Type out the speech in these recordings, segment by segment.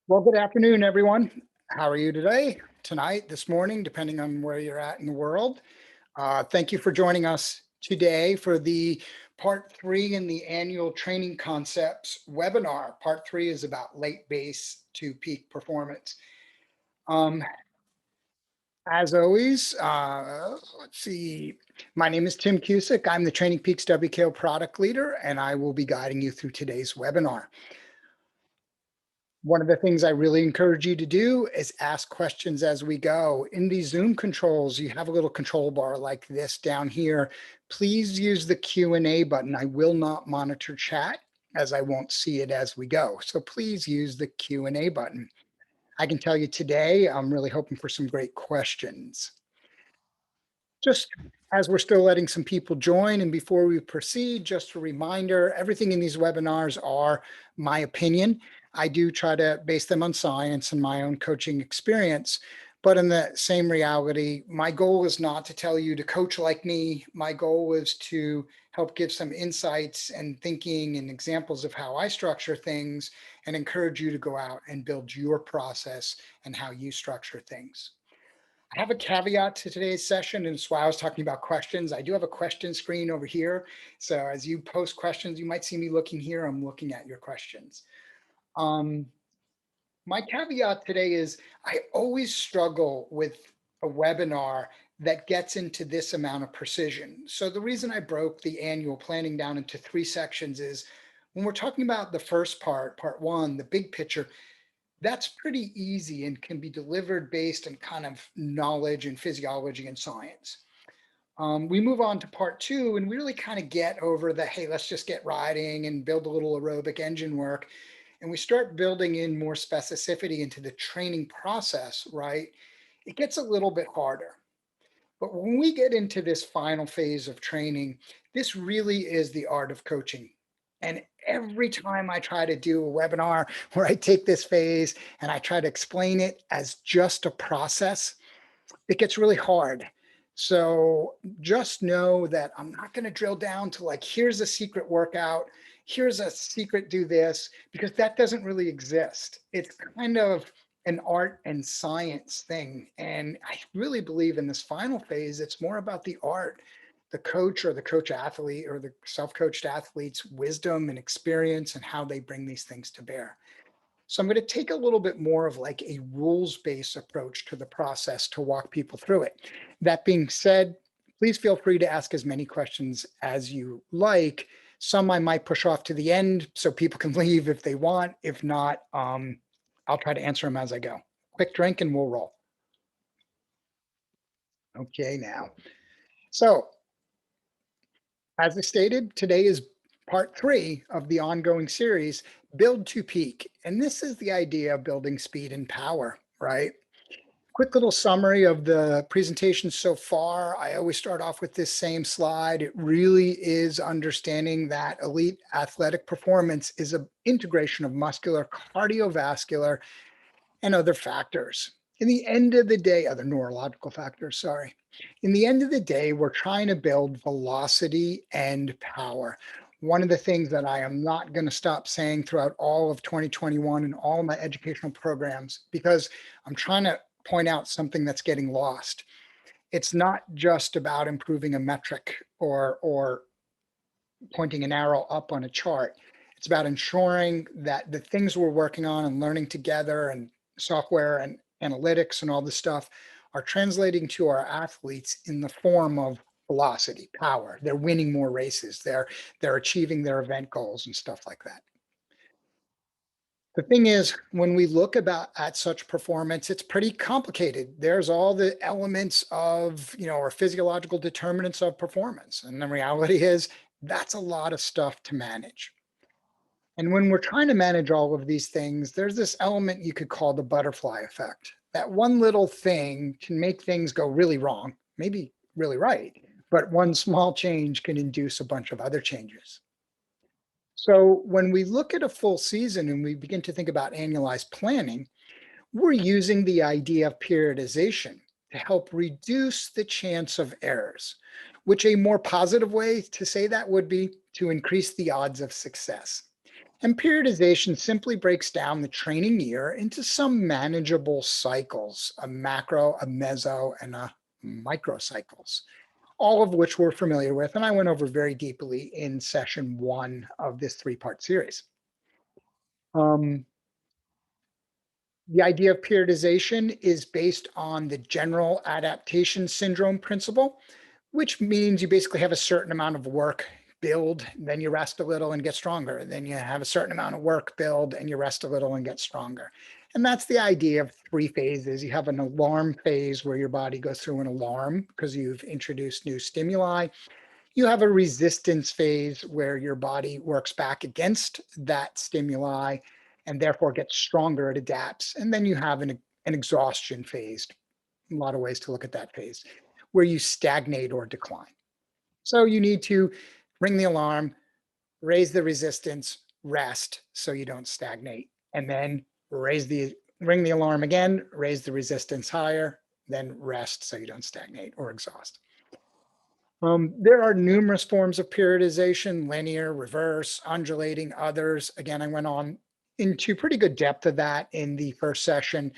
Well, good afternoon, everyone. How are you today, tonight, this morning, depending on where you're at in the world? Thank you for joining us today for the part three in the annual training concepts webinar. Part three is about late base to peak performance. As always, let's see. My name is Tim Cusick. I'm the Training Peaks WKO product leader, and I will be guiding you through today's webinar. One of the things I really encourage you to do is ask questions as we go. In these Zoom controls, you have a little control bar like this down here. Please use the Q&A button. I will not monitor chat as I won't see it as we go. So please use the Q&A button. I can tell you today, I'm really hoping for some great questions. Just as we're still letting some people join and before we proceed, just a reminder, everything in these webinars are my opinion. I do try to base them on science and my own coaching experience, but in the same reality, my goal is not to tell you to coach like me. My goal is to help give some insights and thinking and examples of how I structure things and encourage you to go out and build your process and how you structure things. I have a caveat to today's session, and it's why I was talking about questions. I do have a question screen over here. So as you post questions, you might see me looking here. I'm looking at your questions. My caveat today is I always struggle with a webinar that gets into this amount of precision. So the reason I broke the annual planning down into three sections is when we're talking about the first part one, the big picture, that's pretty easy and can be delivered based on kind of knowledge and physiology and science. We move on to part two and we really kind of get over the, hey, let's just get riding and build a little aerobic engine work. And we start building in more specificity into the training process, right? It gets a little bit harder. But when we get into this final phase of training, this really is the art of coaching. And every time I try to do a webinar where I take this phase and I try to explain it as just a process, it gets really hard. So just know that I'm not going to drill down to like, here's a secret workout, here's a secret do this, because that doesn't really exist. It's kind of an art and science thing. And I really believe in this final phase, it's more about the art, the coach or the coach athlete or the self-coached athlete's wisdom and experience and how they bring these things to bear. So I'm going to take a little bit more of like a rules-based approach to the process to walk people through it. That being said, please feel free to ask as many questions as you like. Some I might push off to the end so people can leave if they want. If not, I'll try to answer them as I go. Quick drink and we'll roll. Okay, now. So as I stated, today is part three of the ongoing series, Build to Peak. And this is the idea of building speed and power, right? Quick little summary of the presentation so far. I always start off with this same slide. It really is understanding that elite athletic performance is an integration of muscular, cardiovascular, and other factors. In the end of the day, other neurological factors, sorry. In the end of the day, we're trying to build velocity and power. One of the things that I am not going to stop saying throughout all of 2021 and all of my educational programs, because I'm trying to point out something that's getting lost. It's not just about improving a metric or pointing an arrow up on a chart. It's about ensuring that the things we're working on and learning together and software and analytics and all this stuff are translating to our athletes in the form of velocity, power. They're winning more races. They're achieving their event goals and stuff like that. The thing is, when we look at such performance, it's pretty complicated. There's all the elements of, our physiological determinants of performance. And the reality is that's a lot of stuff to manage. And when we're trying to manage all of these things, there's this element you could call the butterfly effect. That one little thing can make things go really wrong, maybe really right, but one small change can induce a bunch of other changes. So when we look at a full season and we begin to think about annualized planning, we're using the idea of periodization to help reduce the chance of errors, which a more positive way to say that would be to increase the odds of success. And periodization simply breaks down the training year into some manageable cycles, a macro, a meso, and a microcycles, all of which we're familiar with. And I went over very deeply in session 1 of this 3-part series. Um, the idea of periodization is based on the general adaptation syndrome principle, which means you basically have a certain amount of work build, then you rest a little and get stronger. Then you have a certain amount of work build and you rest a little and get stronger. And that's the idea of 3 phases. You have an alarm phase where your body goes through an alarm because you've introduced new stimuli. You have a resistance phase where your body works back against that stimuli and therefore gets stronger, it adapts. And then you have an exhaustion phase, a lot of ways to look at that phase, where you stagnate or decline. So you need to ring the alarm, raise the resistance, rest so you don't stagnate, and then ring the alarm again, raise the resistance higher, then rest so you don't stagnate or exhaust. There are numerous forms of periodization: linear, reverse, undulating, others. Again, I went on into pretty good depth of that in the first session.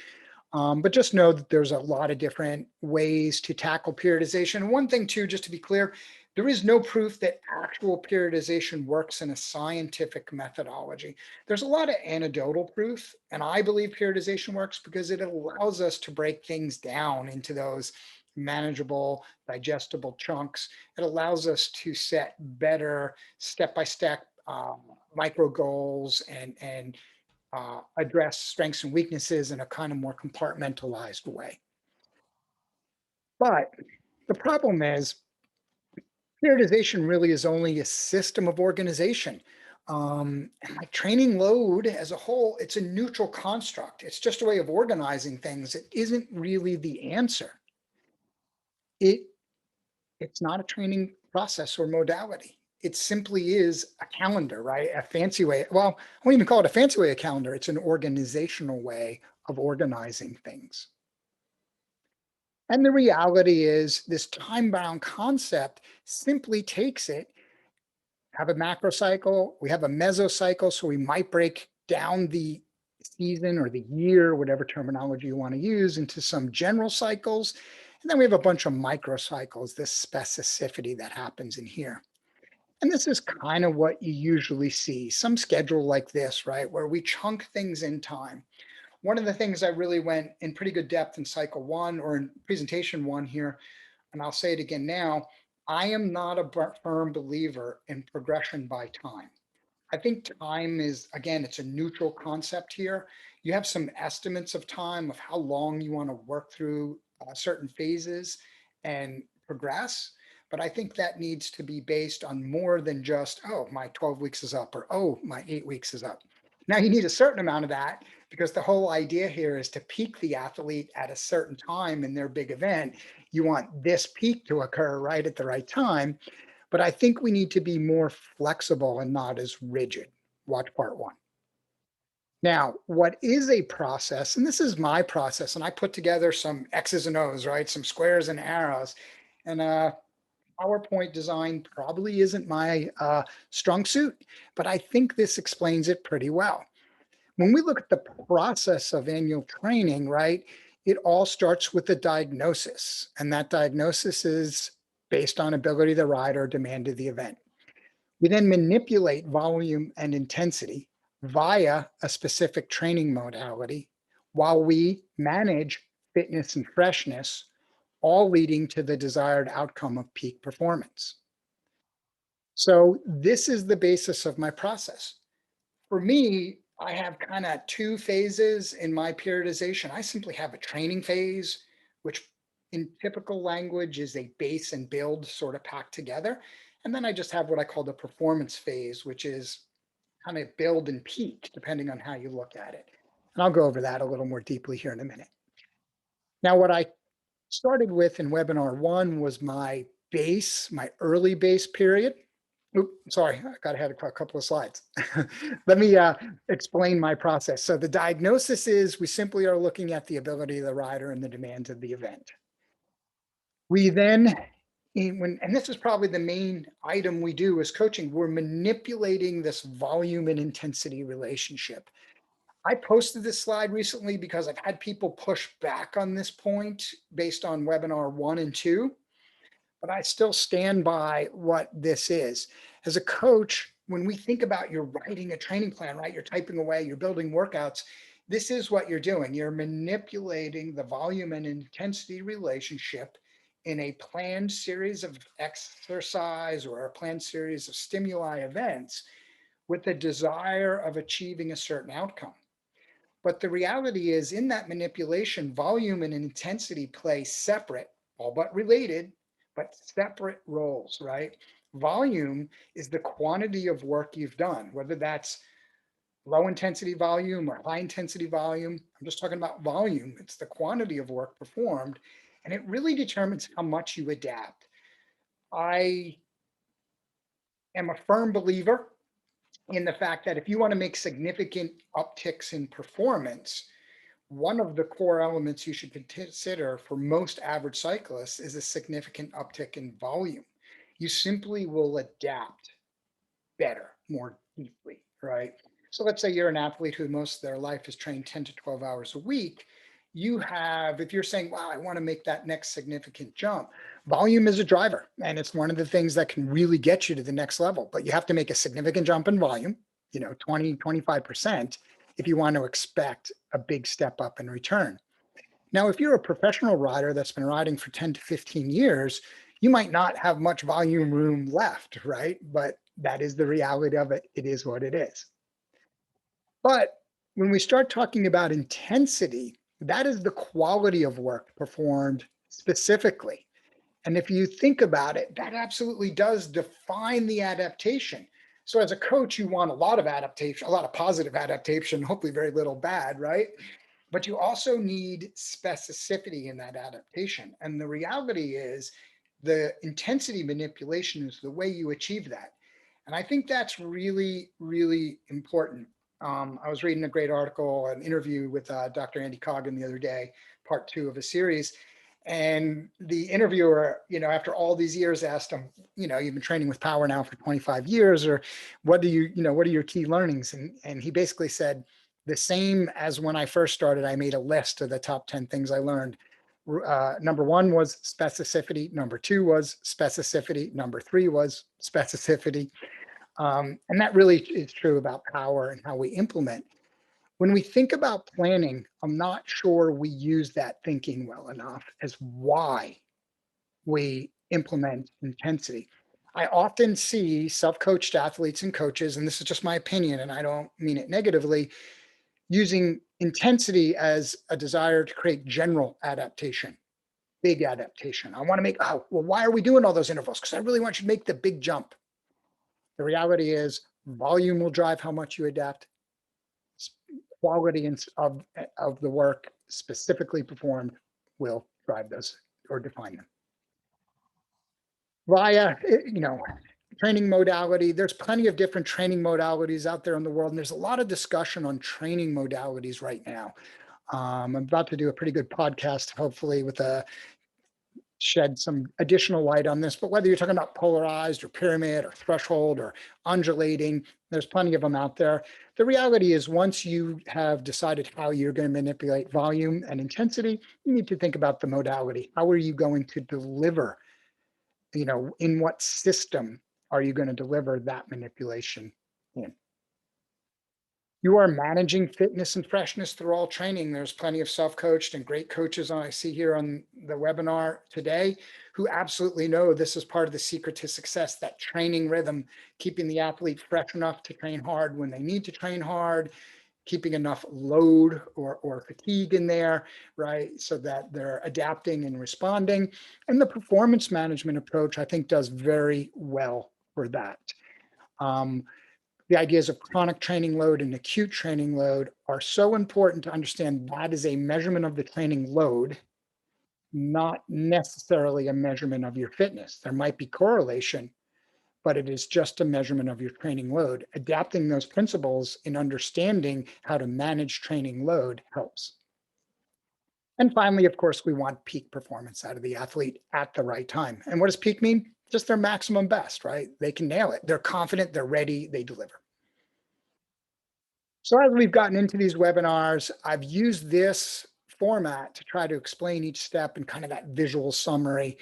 But just know that there's a lot of different ways to tackle periodization. One thing too, just to be clear, there is no proof that actual periodization works in a scientific methodology. There's a lot of anecdotal proof, and I believe periodization works because it allows us to break things down into those manageable, digestible chunks. It allows us to set better step-by-step micro goals and address strengths and weaknesses in a kind of more compartmentalized way. But the problem is periodization really is only a system of organization. And like training load as a whole, it's a neutral construct. It's just a way of organizing things. It isn't really the answer. It's not a training process or modality. It simply is a calendar, right? A fancy way. Well, I won't even call it a fancy way of calendar. It's an organizational way of organizing things. And the reality is this time-bound concept simply takes it, have a macro cycle, we have a mesocycle, so we might break down the season or the year, whatever terminology you want to use, into some general cycles. And then we have a bunch of microcycles, this specificity that happens in here. And this is kind of what you usually see, some schedule like this, right, where we chunk things in time. One of the things I really went in pretty good depth in cycle 1 or in presentation 1 here, and I'll say it again now, I am not a firm believer in progression by time. I think time is, again, it's a neutral concept here. You have some estimates of time of how long you want to work through certain phases and progress. But I think that needs to be based on more than just, oh, my 12 weeks is up, or oh, my 8 weeks is up. Now you need a certain amount of that because the whole idea here is to peak the athlete at a certain time in their big event. You want this peak to occur right at the right time. But I think we need to be more flexible and not as rigid. Watch part 1. Now, what is a process? And this is my process, and I put together some X's and O's, right? Some squares and arrows. And PowerPoint design probably isn't my strong suit, but I think this explains it pretty well. When we look at the process of annual training, right, it all starts with a diagnosis. And that diagnosis is based on ability of the rider, demand of the event. We then manipulate volume and intensity via a specific training modality while we manage fitness and freshness, all leading to the desired outcome of peak performance. So this is the basis of my process. For me, I have kind of 2 phases in my periodization. I simply have a training phase, which in typical language is a base and build sort of packed together. And then I just have what I call the performance phase, which is kind of build and peak, depending on how you look at it. And I'll go over that a little more deeply here in a minute. Now, what I started with in webinar 1 was my base, my early base period. Oop, sorry, I got ahead a couple of slides. Let me explain my process. So the diagnosis is we simply are looking at the ability of the rider and the demands of the event. We then And this is probably the main item we do as coaching, we're manipulating this volume and intensity relationship. I posted this slide recently because I've had people push back on this point based on webinar 1 and 2, but I still stand by what this is. As a coach, when we think about you're writing a training plan, right? You're typing away, you're building workouts. This is what you're doing. You're manipulating the volume and intensity relationship in a planned series of exercise or a planned series of stimuli events with the desire of achieving a certain outcome. But the reality is, in that manipulation, volume and intensity play separate, all but related, but separate roles, right? Volume is the quantity of work you've done, whether that's low intensity volume or high intensity volume. I'm just talking about volume. It's the quantity of work performed, and it really determines how much you adapt. I am a firm believer in the fact that if you want to make significant upticks in performance, one of the core elements you should consider for most average cyclists is a significant uptick in volume. You simply will adapt better, more deeply, right? So let's say you're an athlete who most of their life is trained 10 to 12 hours a week. You have, if you're saying, wow, I want to make that next significant jump, volume is a driver. And it's one of the things that can really get you to the next level. But you have to make a significant jump in volume, 20, 25%, if you want to expect a big step up in return. Now, if you're a professional rider that's been riding for 10 to 15 years, you might not have much volume room left, right? But that is the reality of it. It is what it is. But when we start talking about intensity, that is the quality of work performed specifically. And if you think about it, that absolutely does define the adaptation. So as a coach, you want a lot of adaptation, a lot of positive adaptation, hopefully very little bad, right? But you also need specificity in that adaptation. And the reality is the intensity manipulation is the way you achieve that. And I think that's really, really important. I was reading a great article, an interview with Dr. Andy Coggan the other day, part 2 of a series. And the interviewer, after all these years asked him, you've been training with power now for 25 years, or what are your key learnings? And he basically said, the same as when I first started, I made a list of the top 10 things I learned. Number 1 was specificity. Number 2 was specificity. Number 3 was specificity. And that really is true about power and how we implement. When we think about planning, I'm not sure we use that thinking well enough as why we implement intensity. I often see self-coached athletes and coaches, and this is just my opinion, and I don't mean it negatively, using intensity as a desire to create general adaptation, big adaptation. I want to make, why are we doing all those intervals? Because I really want you to make the big jump. The reality is volume will drive how much you adapt. Quality of the work specifically performed will drive those or define them. Via, training modality, there's plenty of different training modalities out there in the world, and there's a lot of discussion on training modalities right now. I'm about to do a pretty good podcast, hopefully, with shed some additional light on this, but whether you're talking about polarized or pyramid or threshold or undulating, there's plenty of them out there. The reality is once you have decided how you're going to manipulate volume and intensity, you need to think about the modality. How are you going to deliver, in what system are you going to deliver that manipulation in? You are managing fitness and freshness through all training. There's plenty of self-coached and great coaches I see here on the webinar today who absolutely know this is part of the secret to success, that training rhythm, keeping the athlete fresh enough to train hard when they need to train hard, keeping enough load or fatigue in there, right? So that they're adapting and responding. And the performance management approach, I think, does very well for that. The ideas of chronic training load and acute training load are so important to understand that is a measurement of the training load, not necessarily a measurement of your fitness. There might be correlation, but it is just a measurement of your training load. Adapting those principles in understanding how to manage training load helps. And finally, of course, we want peak performance out of the athlete at the right time. And what does peak mean? Just their maximum best, right? They can nail it. They're confident, they're ready, they deliver. So as we've gotten into these webinars, I've used this format to try to explain each step and kind of that visual summary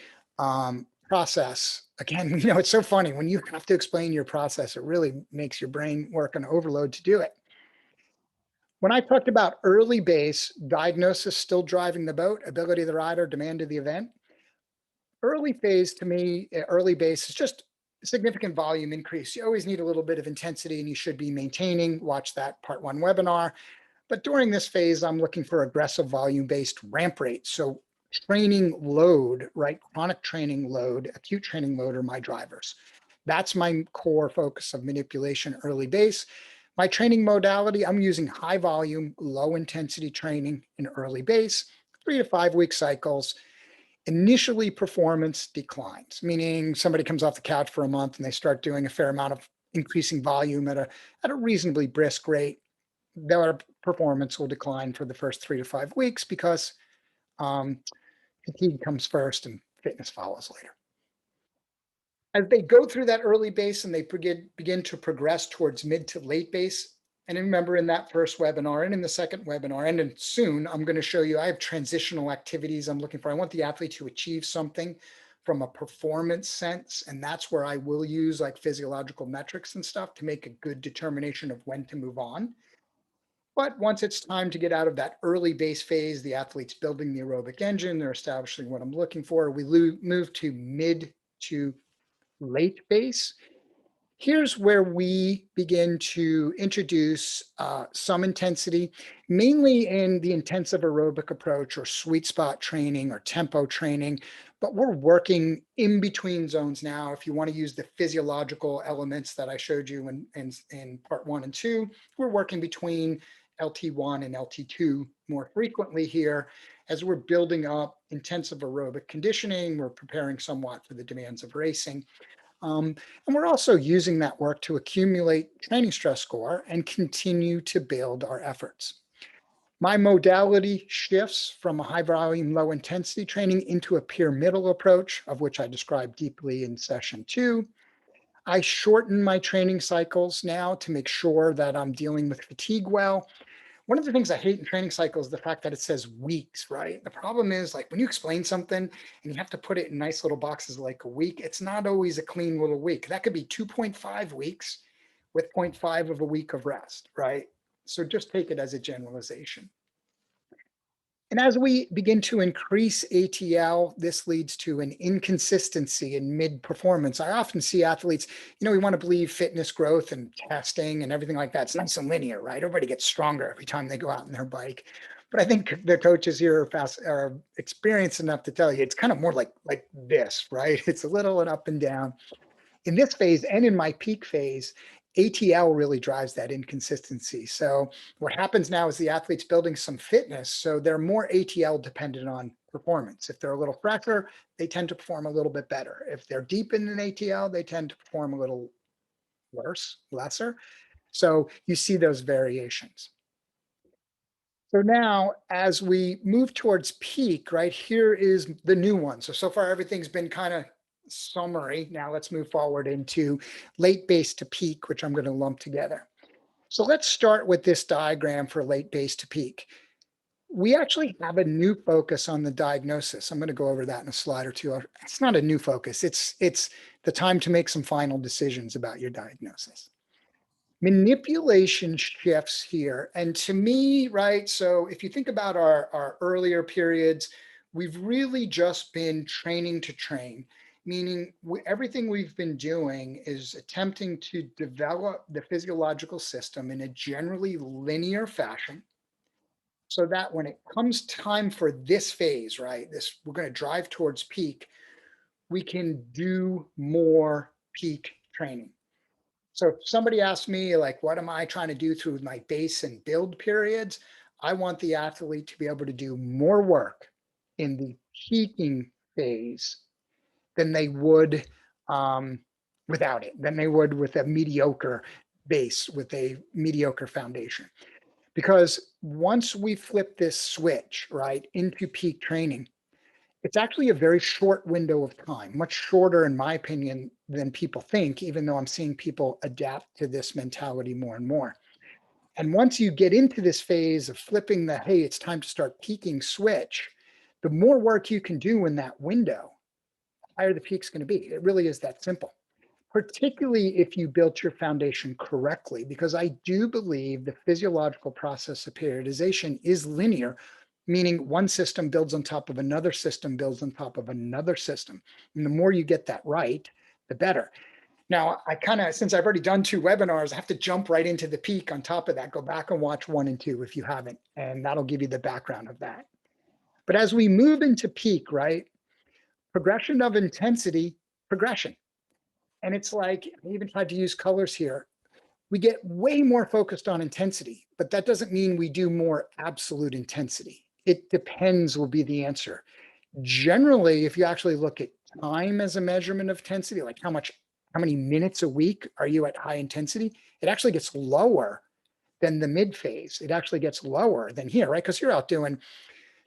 process. Again, it's so funny when you have to explain your process, it really makes your brain work on overload to do it. When I talked about early base, diagnosis still driving the boat, ability of the rider, demand of the event. Early phase to me, early base is just significant volume increase. You always need a little bit of intensity and you should be maintaining. Watch that part one webinar. But during this phase, I'm looking for aggressive volume-based ramp rate. So training load, right? Chronic training load, acute training load are my drivers. That's my core focus of manipulation early base. My training modality, I'm using high volume, low intensity training in early base, 3 to 5 week cycles. Initially, performance declines, meaning somebody comes off the couch for a month and they start doing a fair amount of increasing volume at a reasonably brisk rate. Their performance will decline for the first 3 to 5 weeks because um, fatigue comes first and fitness follows later. As they go through that early base and they begin to progress towards mid to late base, and remember in that first webinar and in the second webinar, and then soon I'm going to show you, I have transitional activities I'm looking for. I want the athlete to achieve something from a performance sense, and that's where I will use like physiological metrics and stuff to make a good determination of when to move on. But once it's time to get out of that early base phase, the athlete's building the aerobic engine, they're establishing what I'm looking for. We move to mid to late base. Here's where we begin to introduce some intensity, mainly in the intensive aerobic approach or sweet spot training or tempo training. But we're working in between zones now. If you want to use the physiological elements that I showed you in part 1 and 2, we're working between LT1 and LT2 more frequently here as we're building up intensive aerobic conditioning. We're preparing somewhat for the demands of racing. And we're also using that work to accumulate training stress score and continue to build our efforts. My modality shifts from a high volume, low intensity training into a pyramidal approach, of which I described deeply in session 2. I shorten my training cycles now to make sure that I'm dealing with fatigue well. One of the things I hate in training cycles is the fact that it says weeks, right? The problem is like when you explain something and you have to put it in nice little boxes like a week, it's not always a clean little week. That could be 2.5 weeks with 0.5 of a week of rest, right? So just take it as a generalization. And as we begin to increase ATL, this leads to an inconsistency in mid performance. I often see athletes, we want to believe fitness growth and testing and everything like that. It's nice and linear, right? Everybody gets stronger every time they go out on their bike. But I think the coaches here are experienced enough to tell you it's kind of more like this, right? It's a little and up and down. In this phase and in my peak phase, ATL really drives that inconsistency. So what happens now is the athlete's building some fitness, so they're more ATL dependent on performance. If they're a little fresher, they tend to perform a little bit better. If they're deep in an ATL, they tend to perform a little worse, lesser. So you see those variations. So now as we move towards peak, right, here is the new one. So far everything's been kind of summary. Now let's move forward into late base to peak, which I'm going to lump together. So let's start with this diagram for late base to peak. We actually have a new focus on the diagnosis. I'm going to go over that in a slide or two. It's not a new focus. It's the time to make some final decisions about your diagnosis. Manipulation shifts here. And to me, right, so if you think about our earlier periods, we've really just been training to train, meaning everything we've been doing is attempting to develop the physiological system in a generally linear fashion so that when it comes time for this phase, right, we're going to drive towards peak, we can do more peak training. So if somebody asks me, like, what am I trying to do through my base and build periods? I want the athlete to be able to do more work in the peaking phase than they would without it, than they would with a mediocre base, with a mediocre foundation. Because once we flip this switch, right, into peak training, it's actually a very short window of time, much shorter, in my opinion, than people think, even though I'm seeing people adapt to this mentality more and more. And once you get into this phase of flipping the, hey, it's time to start peaking switch, the more work you can do in that window, the higher the peak's going to be. It really is that simple, particularly if you built your foundation correctly, because I do believe the physiological process of periodization is linear, meaning one system builds on top of another system, builds on top of another system. And the more you get that right, the better. Now, I kind of, since I've already done 2 webinars, I have to jump right into the peak on top of that. Go back and watch 1 and 2 if you haven't, and that'll give you the background of that. But as we move into peak, right, progression of intensity, progression. And it's like, I even tried to use colors here. We get way more focused on intensity, but that doesn't mean we do more absolute intensity. It depends will be the answer. Generally, if you actually look at time as a measurement of intensity, like how many minutes a week are you at high intensity, it actually gets lower than the mid phase. It actually gets lower than here, right? Because you're out doing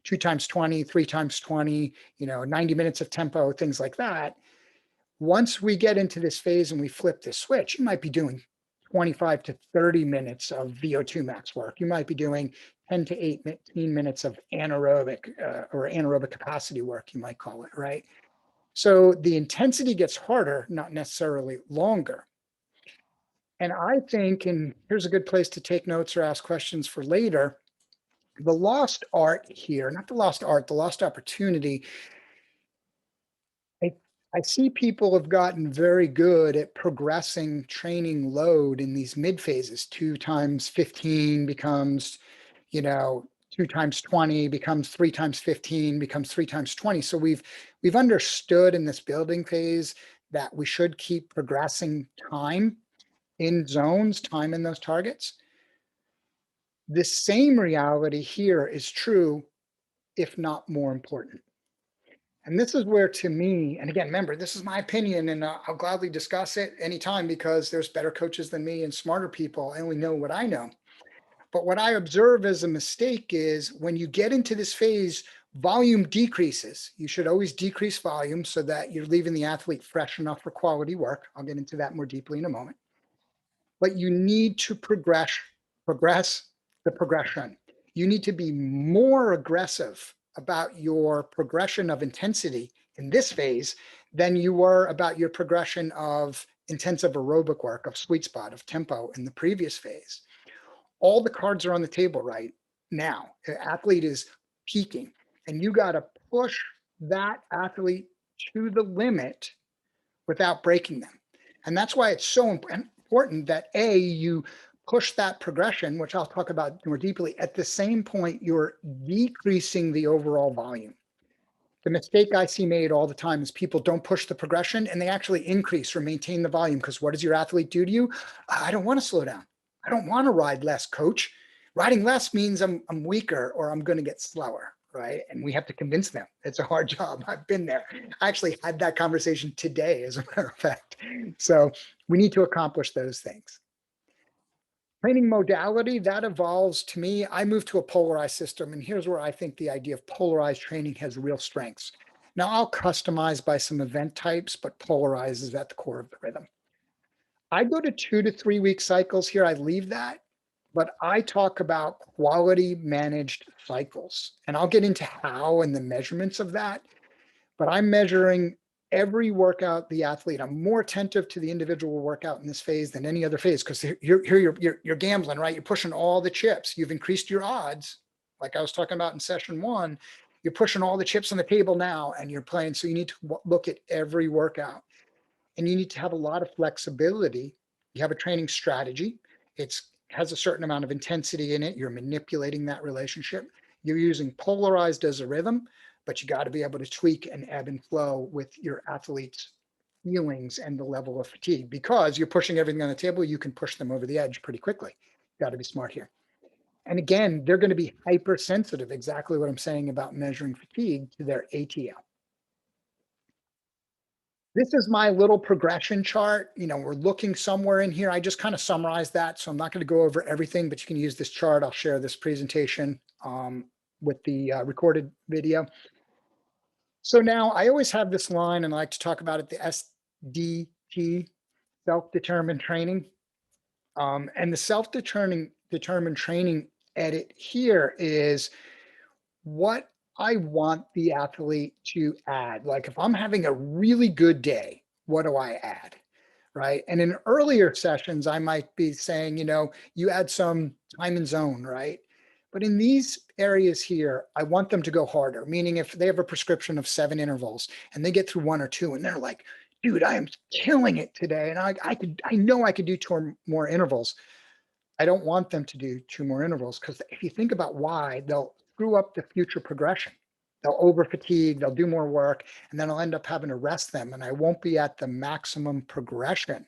2 times 20, 3 times 20, 90 minutes of tempo, things like that. Once we get into this phase and we flip this switch, you might be doing 25 to 30 minutes of VO2 max work. You might be doing 10 to 18 minutes of anaerobic or anaerobic capacity work, you might call it, right? So the intensity gets harder, not necessarily longer. And I think, and here's a good place to take notes or ask questions for later, the lost art here, not the lost art, the lost opportunity. I see people have gotten very good at progressing training load in these mid phases. 2 times 15 becomes, 2 times 20 becomes 3 times 15 becomes 3 times 20. So we've understood in this building phase that we should keep progressing time in zones, time in those targets. The same reality here is true, if not more important. And this is where, to me, and again, remember, this is my opinion, and I'll gladly discuss it anytime because there's better coaches than me and smarter people. I only know what I know. But what I observe as a mistake is when you get into this phase, volume decreases. You should always decrease volume so that you're leaving the athlete fresh enough for quality work. I'll get into that more deeply in a moment. But you need to progress the progression. You need to be more aggressive about your progression of intensity in this phase than you were about your progression of intensive aerobic work, of sweet spot, of tempo in the previous phase. All the cards are on the table right now. The athlete is peaking, and you got to push that athlete to the limit without breaking them. And that's why it's so important that you push that progression, which I'll talk about more deeply. At the same point, you're decreasing the overall volume. The mistake I see made all the time is people don't push the progression and they actually increase or maintain the volume. Because what does your athlete do to you? I don't want to slow down. I don't want to ride less, coach. Riding less means I'm weaker or I'm going to get slower, right? And we have to convince them. It's a hard job. I've been there. I actually had that conversation today, as a matter of fact. So we need to accomplish those things. Training modality, that evolves. To me, I moved to a polarized system, and here's where I think the idea of polarized training has real strengths. Now, I'll customize by some event types, but polarized is at the core of the rhythm. I go to 2 to 3 week cycles here. I leave that, but I talk about quality managed cycles, and I'll get into how and the measurements of that. But I'm measuring every workout the athlete. I'm more attentive to the individual workout in this phase than any other phase because you're gambling, right? You're pushing all the chips. You've increased your odds, like I was talking about in session 1. You're pushing all the chips on the table now, and you're playing. So you need to look at every workout, and you need to have a lot of flexibility. You have a training strategy. It has a certain amount of intensity in it. You're manipulating that relationship. You're using polarized as a rhythm, but you got to be able to tweak and ebb and flow with your athletes' feelings and the level of fatigue. Because you're pushing everything on the table, you can push them over the edge pretty quickly. Got to be smart here. And again, they're going to be hypersensitive, exactly what I'm saying about measuring fatigue, to their ATL. This is my little progression chart. We're looking somewhere in here. I just kind of summarized that, so I'm not going to go over everything, but you can use this chart. I'll share this presentation with the recorded video. So now I always have this line, and I like to talk about it, the SDT, self-determined training. And the determined training edit here is what I want the athlete to add. Like if I'm having a really good day, what do I add? Right. And in earlier sessions, I might be saying, you add some time and zone, right? But in these areas here, I want them to go harder, meaning if they have a prescription of 7 intervals and they get through 1 or 2 and they're like, dude, I am killing it today. And I know I could do 2 more intervals. I don't want them to do 2 more intervals because if you think about why, they'll screw up the future progression. They'll over fatigue, they'll do more work, and then I'll end up having to rest them and I won't be at the maximum progression.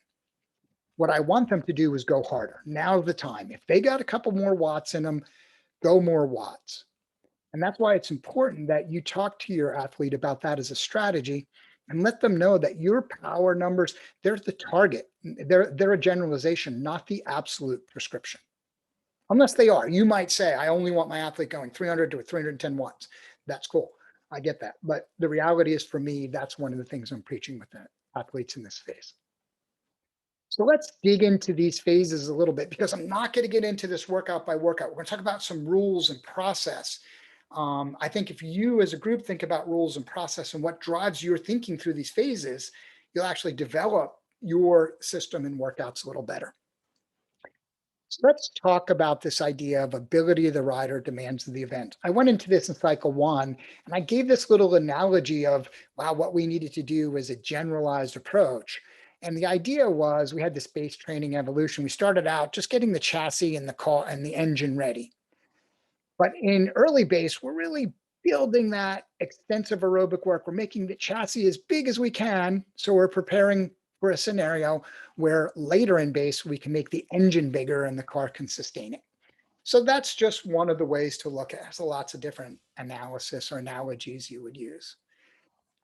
What I want them to do is go harder. Now's the time. If they got a couple more watts in them, go more watts. And that's why it's important that you talk to your athlete about that as a strategy and let them know that your power numbers, they're the target. They're a generalization, not the absolute prescription. Unless they are. You might say, I only want my athlete going 300 to 310 watts. That's cool. I get that. But the reality is for me, that's one of the things I'm preaching with the athletes in this phase. So let's dig into these phases a little bit because I'm not going to get into this workout by workout. We're going to talk about some rules and process. I think if you as a group think about rules and process and what drives your thinking through these phases, you'll actually develop your system and workouts a little better. So let's talk about this idea of ability of the rider demands of the event. I went into this in cycle 1, and I gave this little analogy of, wow, what we needed to do was a generalized approach. And the idea was we had this base training evolution. We started out just getting the chassis and the car and the engine ready. But in early base, we're really building that extensive aerobic work. We're making the chassis as big as we can. So we're preparing for a scenario where later in base, we can make the engine bigger and the car can sustain it. So that's just one of the ways to look at it. There's lots of different analysis or analogies you would use.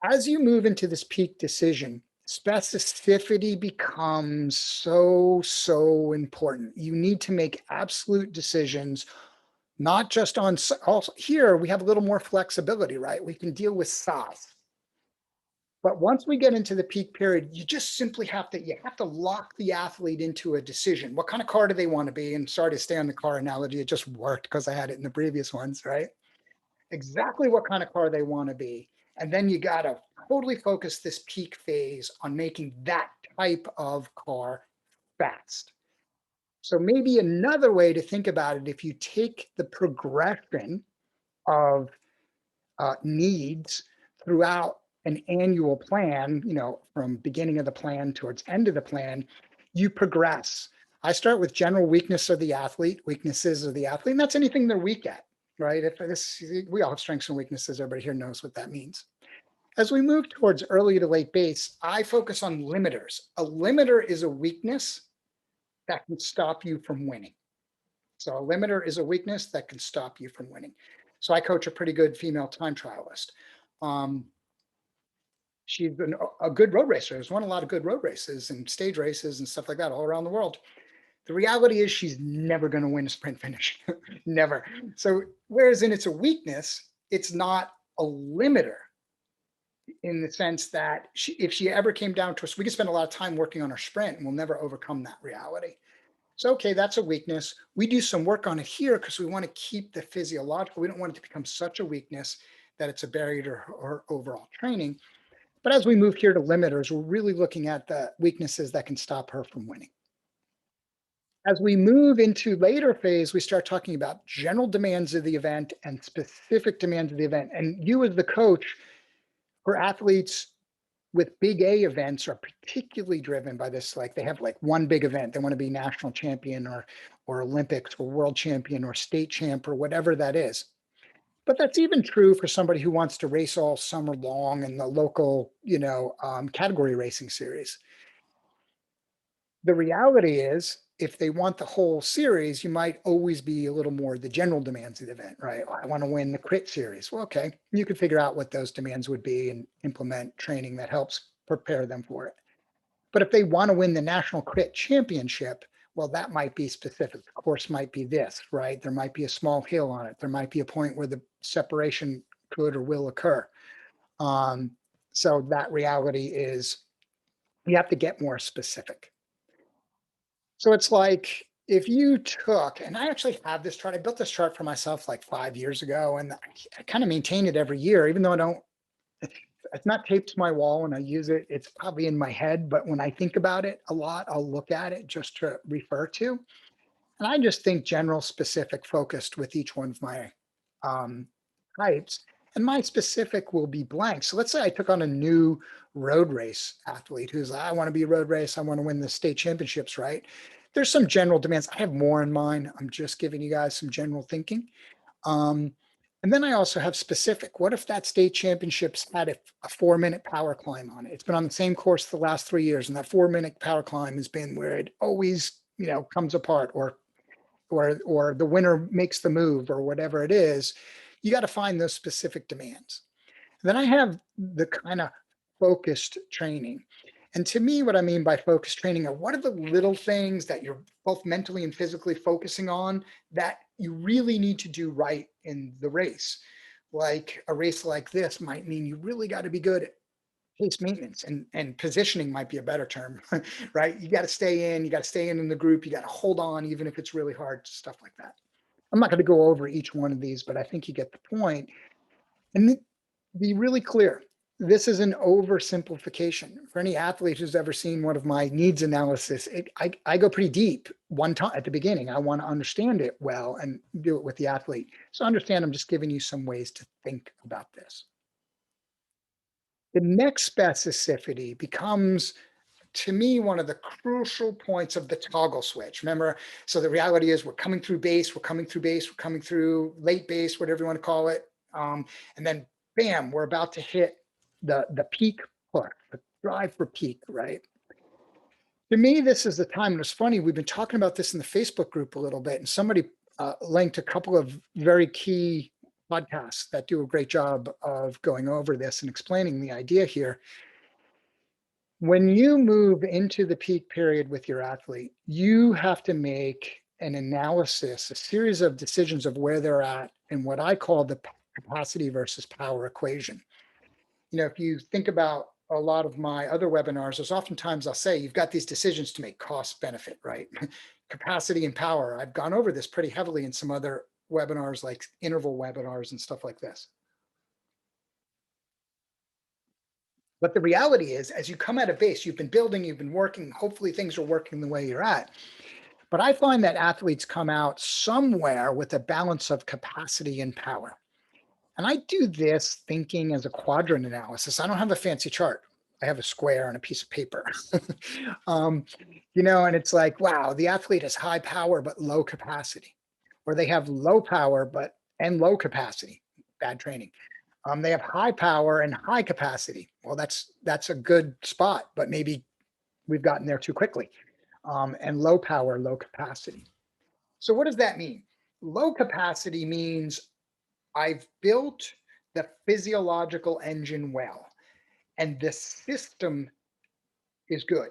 As you move into this peak decision, specificity becomes so important. You need to make absolute decisions, not just on, also here we have a little more flexibility, right? We can deal with size. But once we get into the peak period, you just simply have to lock the athlete into a decision. What kind of car do they want to be? And sorry to stay on the car analogy, it just worked because I had it in the previous ones, right? Exactly what kind of car they want to be. And then you got to totally focus this peak phase on making that type of car fast. So maybe another way to think about it, if you take the progression of needs throughout an annual plan, from beginning of the plan towards end of the plan, you progress. I start with general weaknesses of the athlete, and that's anything they're weak at, right? We all have strengths and weaknesses. Everybody here knows what that means. As we move towards early to late base, I focus on limiters. A limiter is a weakness that can stop you from winning. So a limiter is a weakness that can stop you from winning. So I coach a pretty good female time trialist. She's been a good road racer. Has won a lot of good road races and stage races and stuff like that all around the world. The reality is she's never going to win a sprint finish, never. So whereas it's a weakness, it's not a limiter in the sense that if she ever came down to us, we could spend a lot of time working on her sprint and we'll never overcome that reality. So, okay, that's a weakness. We do some work on it here because we want to keep the physiological. We don't want it to become such a weakness that it's a barrier to her overall training. But as we move here to limiters, we're really looking at the weaknesses that can stop her from winning. As we move into later phase, we start talking about general demands of the event and specific demands of the event. And you as the coach, for athletes with big A events, are particularly driven by this. Like they have one big event. They want to be national champion or Olympics or world champion or state champ or whatever that is. But that's even true for somebody who wants to race all summer long in the local, category racing series. The reality is, if they want the whole series, you might always be a little more the general demands of the event, right? I want to win the crit series. Well, okay, you can figure out what those demands would be and implement training that helps prepare them for it. But if they want to win the national crit championship, well, that might be specific. The course might be this, right? There might be a small hill on it. There might be a point where the separation could or will occur. Um, so that reality is you have to get more specific. So it's like if you took, and I actually have this chart, I built this chart for myself like 5 years ago, and I kind of maintain it every year, even though I don't, it's not taped to my wall when I use it. It's probably in my head, but when I think about it a lot, I'll look at it just to refer to. And I just think general, specific, focused with each one of my um, types. And my specific will be blank. So let's say I took on a new road race athlete who's like, I want to be a road race. I want to win the state championships, right? There's some general demands. I have more in mind. I'm just giving you guys some general thinking. Um, and then I also have specific. What if that state championships had a 4-minute power climb on it? It's been on the same course the last 3 years, and that 4-minute power climb has been where it always, comes apart, or the winner makes the move, or whatever it is. You got to find those specific demands. Then I have the kind of focused training. And to me, what I mean by focused training are what are the little things that you're both mentally and physically focusing on that you really need to do right in the race. Like a race like this might mean you really got to be good at pace maintenance, and positioning might be a better term, right? You got to stay in, in the group, you got to hold on, even if it's really hard, stuff like that. I'm not going to go over each one of these, but I think you get the point. And be really clear. This is an oversimplification. For any athlete who's ever seen one of my needs analysis, I go pretty deep one time at the beginning. I want to understand it well and do it with the athlete. So understand, I'm just giving you some ways to think about this. The next specificity becomes, to me, one of the crucial points of the toggle switch. Remember, so the reality is we're coming through base, we're coming through base, we're coming through late base, whatever you want to call it. And then bam, we're about to hit the peak push, the drive for peak, right? To me, this is the time, and it's funny, we've been talking about this in the Facebook group a little bit, and somebody linked a couple of very key podcasts that do a great job of going over this and explaining the idea here. When you move into the peak period with your athlete, you have to make an analysis, a series of decisions of where they're at and what I call the capacity versus power equation. If you think about a lot of my other webinars, there's oftentimes I'll say, you've got these decisions to make cost benefit, right? Capacity and power. I've gone over this pretty heavily in some other webinars, like interval webinars and stuff like this. But the reality is, as you come out of base, you've been building, you've been working, hopefully things are working the way you're at. But I find that athletes come out somewhere with a balance of capacity and power. And I do this thinking as a quadrant analysis. I don't have a fancy chart. I have a square on a piece of paper. And it's like, wow, the athlete has high power but low capacity, or they have low power and low capacity, bad training. They have high power and high capacity. Well, that's a good spot, but maybe we've gotten there too quickly. And low power, low capacity. So what does that mean? Low capacity means I've built the physiological engine well, and the system is good.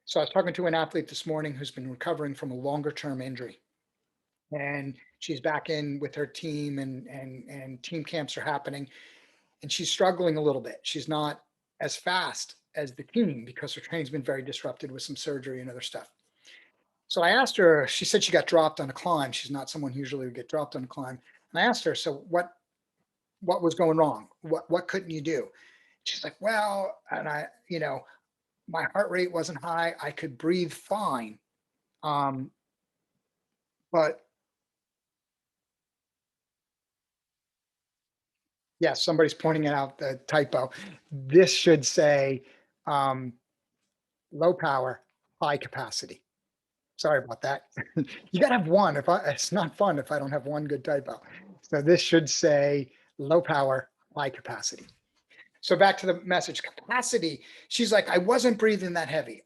So I was talking to an athlete this morning who's been recovering from a longer term injury, and she's back in with her team, and team camps are happening, and she's struggling a little bit. She's not as fast as the team because her training's been very disrupted with some surgery and other stuff. So I asked her, she said she got dropped on a climb. She's not someone who usually would get dropped on a climb. And I asked her, so what was going wrong? What couldn't you do? She's like, well, and my heart rate wasn't high. I could breathe fine. But yeah, somebody's pointing out the typo. This should say low power, high capacity. Sorry about that. You got to have one. It's not fun if I don't have one good typo. So this should say low power, high capacity. So back to the message capacity. She's like, I wasn't breathing that heavy.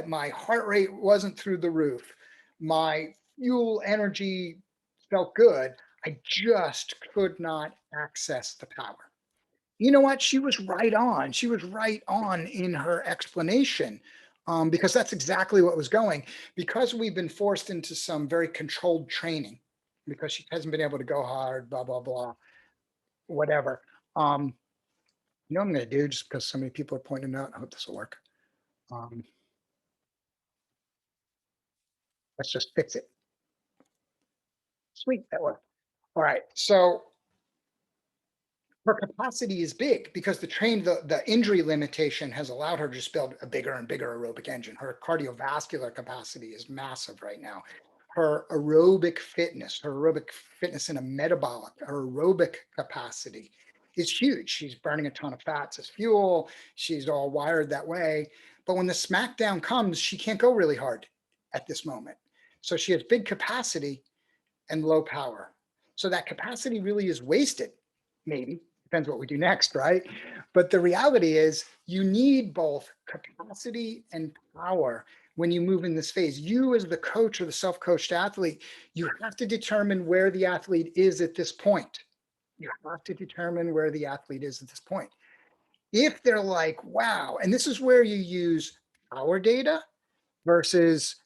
My heart rate wasn't through the roof. My fuel energy felt good. I just could not access the power. You know what? She was right on. She was right on in her explanation, because that's exactly what was going. Because we've been forced into some very controlled training, because she hasn't been able to go hard, blah, blah, blah, whatever. Um, you know what I'm going to do just because so many people are pointing out. I hope this will work. Um, let's just fix it. Sweet, that worked. All right. So her capacity is big because the injury limitation has allowed her to just build a bigger and bigger aerobic engine. Her cardiovascular capacity is massive right now. Her aerobic fitness in a metabolic, her aerobic capacity is huge. She's burning a ton of fats as fuel. She's all wired that way. But when the smackdown comes, she can't go really hard at this moment. So she has big capacity and low power. So that capacity really is wasted, maybe. Depends what we do next, right? But the reality is you need both capacity and power when you move in this phase. You, as the coach or the self-coached athlete, you have to determine where the athlete is at this point. You have to determine where the athlete is at this point. If they're like, wow, and this is where you use power data versus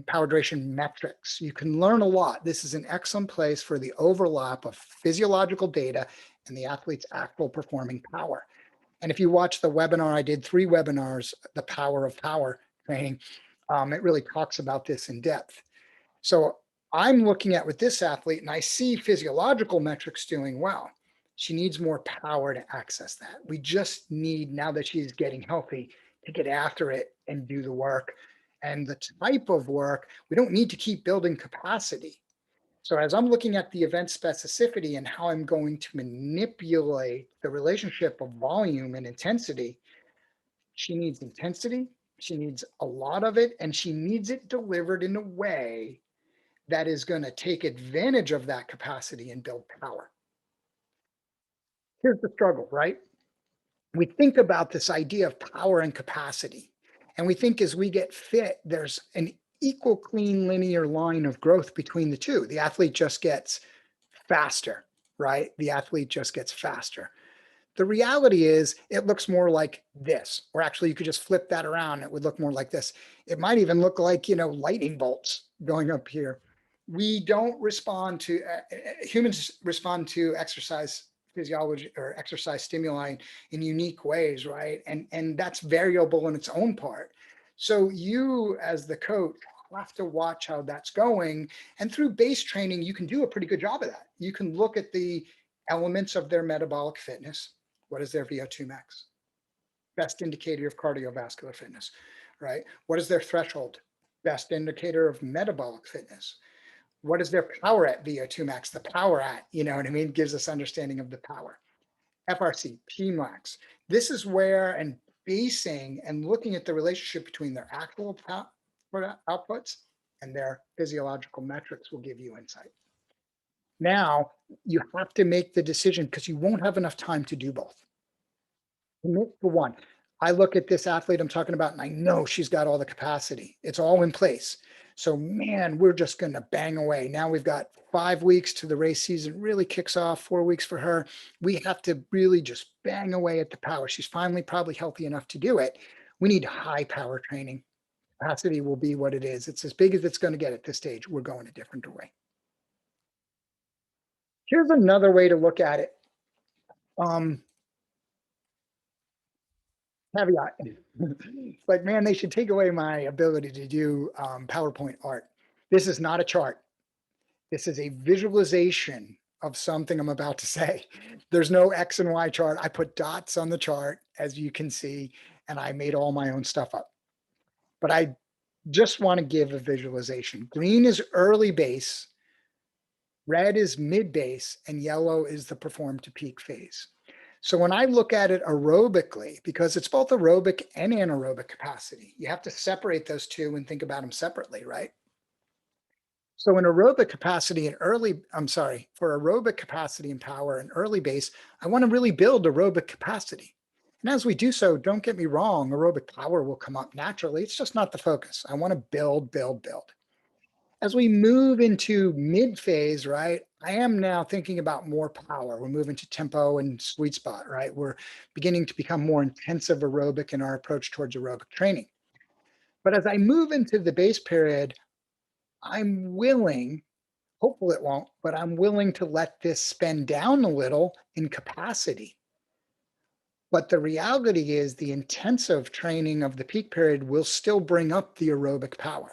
power duration metrics. You can learn a lot. This is an excellent place for the overlap of physiological data and the athlete's actual performing power. And if you watch the webinar, I did 3 webinars, The Power of Power Training, it really talks about this in depth. So I'm looking at with this athlete and I see physiological metrics doing well. She needs more power to access that. We just need, now that she's getting healthy, to get after it and do the work. And the type of work, we don't need to keep building capacity. So as I'm looking at the event specificity and how I'm going to manipulate the relationship of volume and intensity, she needs a lot of it, and she needs it delivered in a way that is going to take advantage of that capacity and build power. Here's the struggle, right? We think about this idea of power and capacity, and we think as we get fit, there's an equal, clean, linear line of growth between the two. The athlete just gets faster, right? The athlete just gets faster. The reality is it looks more like this, or actually you could just flip that around. It would look more like this. It might even look like, lightning bolts going up here. We don't respond to, humans respond to exercise physiology or exercise stimuli in unique ways, right? And that's variable in its own part. So you as the coach have to watch how that's going. And through base training, you can do a pretty good job of that. You can look at the elements of their metabolic fitness. What is their VO2 max? Best indicator of cardiovascular fitness, right? What is their threshold? Best indicator of metabolic fitness. What is their power at VO2 max? The power at, you know what I mean? Gives us understanding of the power. FRC, Pmax. This is where, and basing and looking at the relationship between their actual outputs and their physiological metrics will give you insight. Now, you have to make the decision because you won't have enough time to do both. Commit for one. I look at this athlete I'm talking about and I know she's got all the capacity. It's all in place. So, man, we're just going to bang away. Now we've got 5 weeks to the race season, really kicks off, 4 weeks for her. We have to really just bang away at the power. She's finally probably healthy enough to do it. We need high power training. Capacity will be what it is. It's as big as it's going to get at this stage. We're going a different way. Here's another way to look at it. Caveat. It's like, man, they should take away my ability to do PowerPoint art. This is not a chart. This is a visualization of something I'm about to say. There's no X and Y chart. I put dots on the chart, as you can see, and I made all my own stuff up. But I just want to give a visualization. Green is early base, red is mid base, and yellow is the perform to peak phase. So when I look at it aerobically, because it's both aerobic and anaerobic capacity, you have to separate those two and think about them separately, right? So in aerobic capacity and for aerobic capacity and power and early base, I want to really build aerobic capacity. And as we do so, don't get me wrong, aerobic power will come up naturally. It's just not the focus. I want to build. As we move into mid phase, right, I am now thinking about more power. We're moving to tempo and sweet spot, right? We're beginning to become more intensive aerobic in our approach towards aerobic training. But as I move into the base period, I'm willing, hopeful it won't, but I'm willing to let this spend down a little in capacity. But the reality is the intensive training of the peak period will still bring up the aerobic power.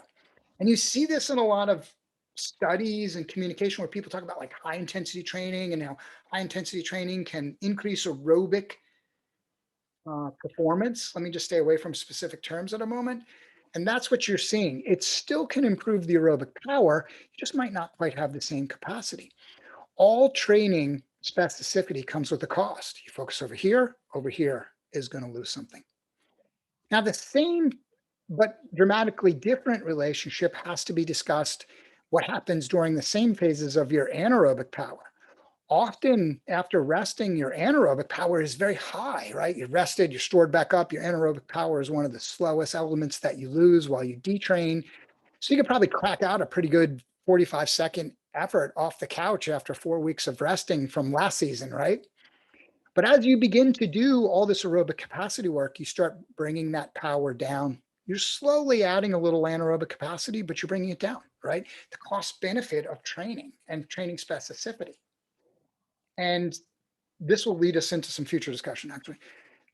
And you see this in a lot of studies and communication where people talk about like high intensity training and how high intensity training can increase aerobic performance. Let me just stay away from specific terms at a moment. And that's what you're seeing. It still can improve the aerobic power. You just might not quite have the same capacity. All training specificity comes with a cost. You focus over here is going to lose something. Now, the same but dramatically different relationship has to be discussed what happens during the same phases of your anaerobic power. Often after resting, your anaerobic power is very high, right? You're rested, you're stored back up. Your anaerobic power is one of the slowest elements that you lose while you detrain. So you could probably crack out a pretty good 45-second effort off the couch after 4 weeks of resting from last season, right? But as you begin to do all this aerobic capacity work, you start bringing that power down. You're slowly adding a little anaerobic capacity, but you're bringing it down, right? The cost benefit of training and training specificity. And this will lead us into some future discussion, actually.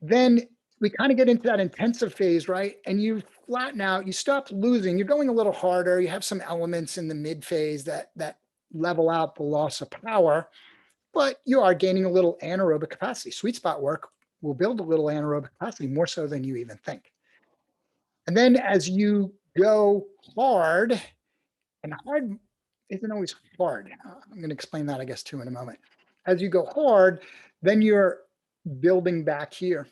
Then we kind of get into that intensive phase, right? And you flatten out, you stop losing, you're going a little harder. You have some elements in the mid phase that level out the loss of power, but you are gaining a little anaerobic capacity. Sweet spot work will build a little anaerobic capacity more so than you even think. And then as you go hard, and hard isn't always hard. I'm going to explain that, I guess, too, in a moment. As you go hard, then you're building back here.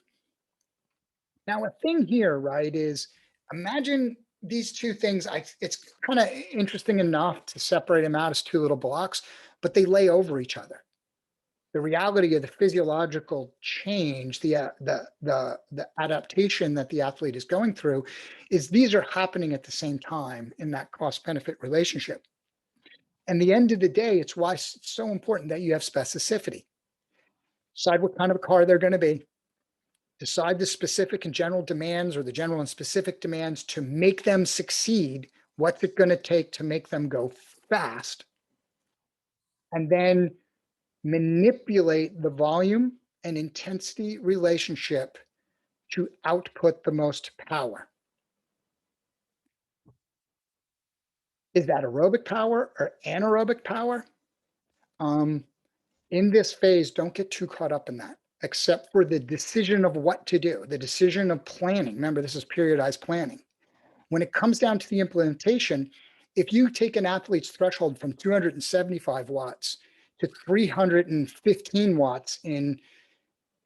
Now, a thing here, right, is imagine these two things. It's kind of interesting enough to separate them out as two little blocks, but they lay over each other. The reality of the physiological change, the adaptation that the athlete is going through, is these are happening at the same time in that cost-benefit relationship. And the end of the day, it's why it's so important that you have specificity. Decide what kind of a car they're going to be. Decide the specific and general demands or the general and specific demands to make them succeed. What's it going to take to make them go fast? And then manipulate the volume and intensity relationship to output the most power. Is that aerobic power or anaerobic power? In this phase, don't get too caught up in that, except for the decision of what to do, the decision of planning. Remember, this is periodized planning. When it comes down to the implementation, if you take an athlete's threshold from 275 watts to 315 watts in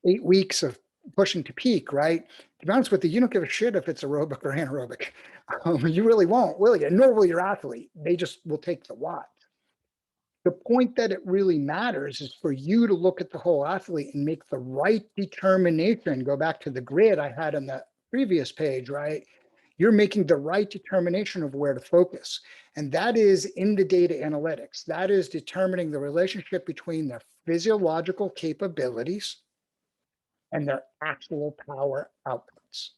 8 weeks of pushing to peak, right? To be honest with you, you don't give a shit if it's aerobic or anaerobic. You really won't, will you? Nor will your athlete. They just will take the watt. The point that it really matters is for you to look at the whole athlete and make the right determination. Go back to the grid I had on the previous page, right? You're making the right determination of where to focus. And that is in the data analytics. That is determining the relationship between their physiological capabilities and their actual power outputs,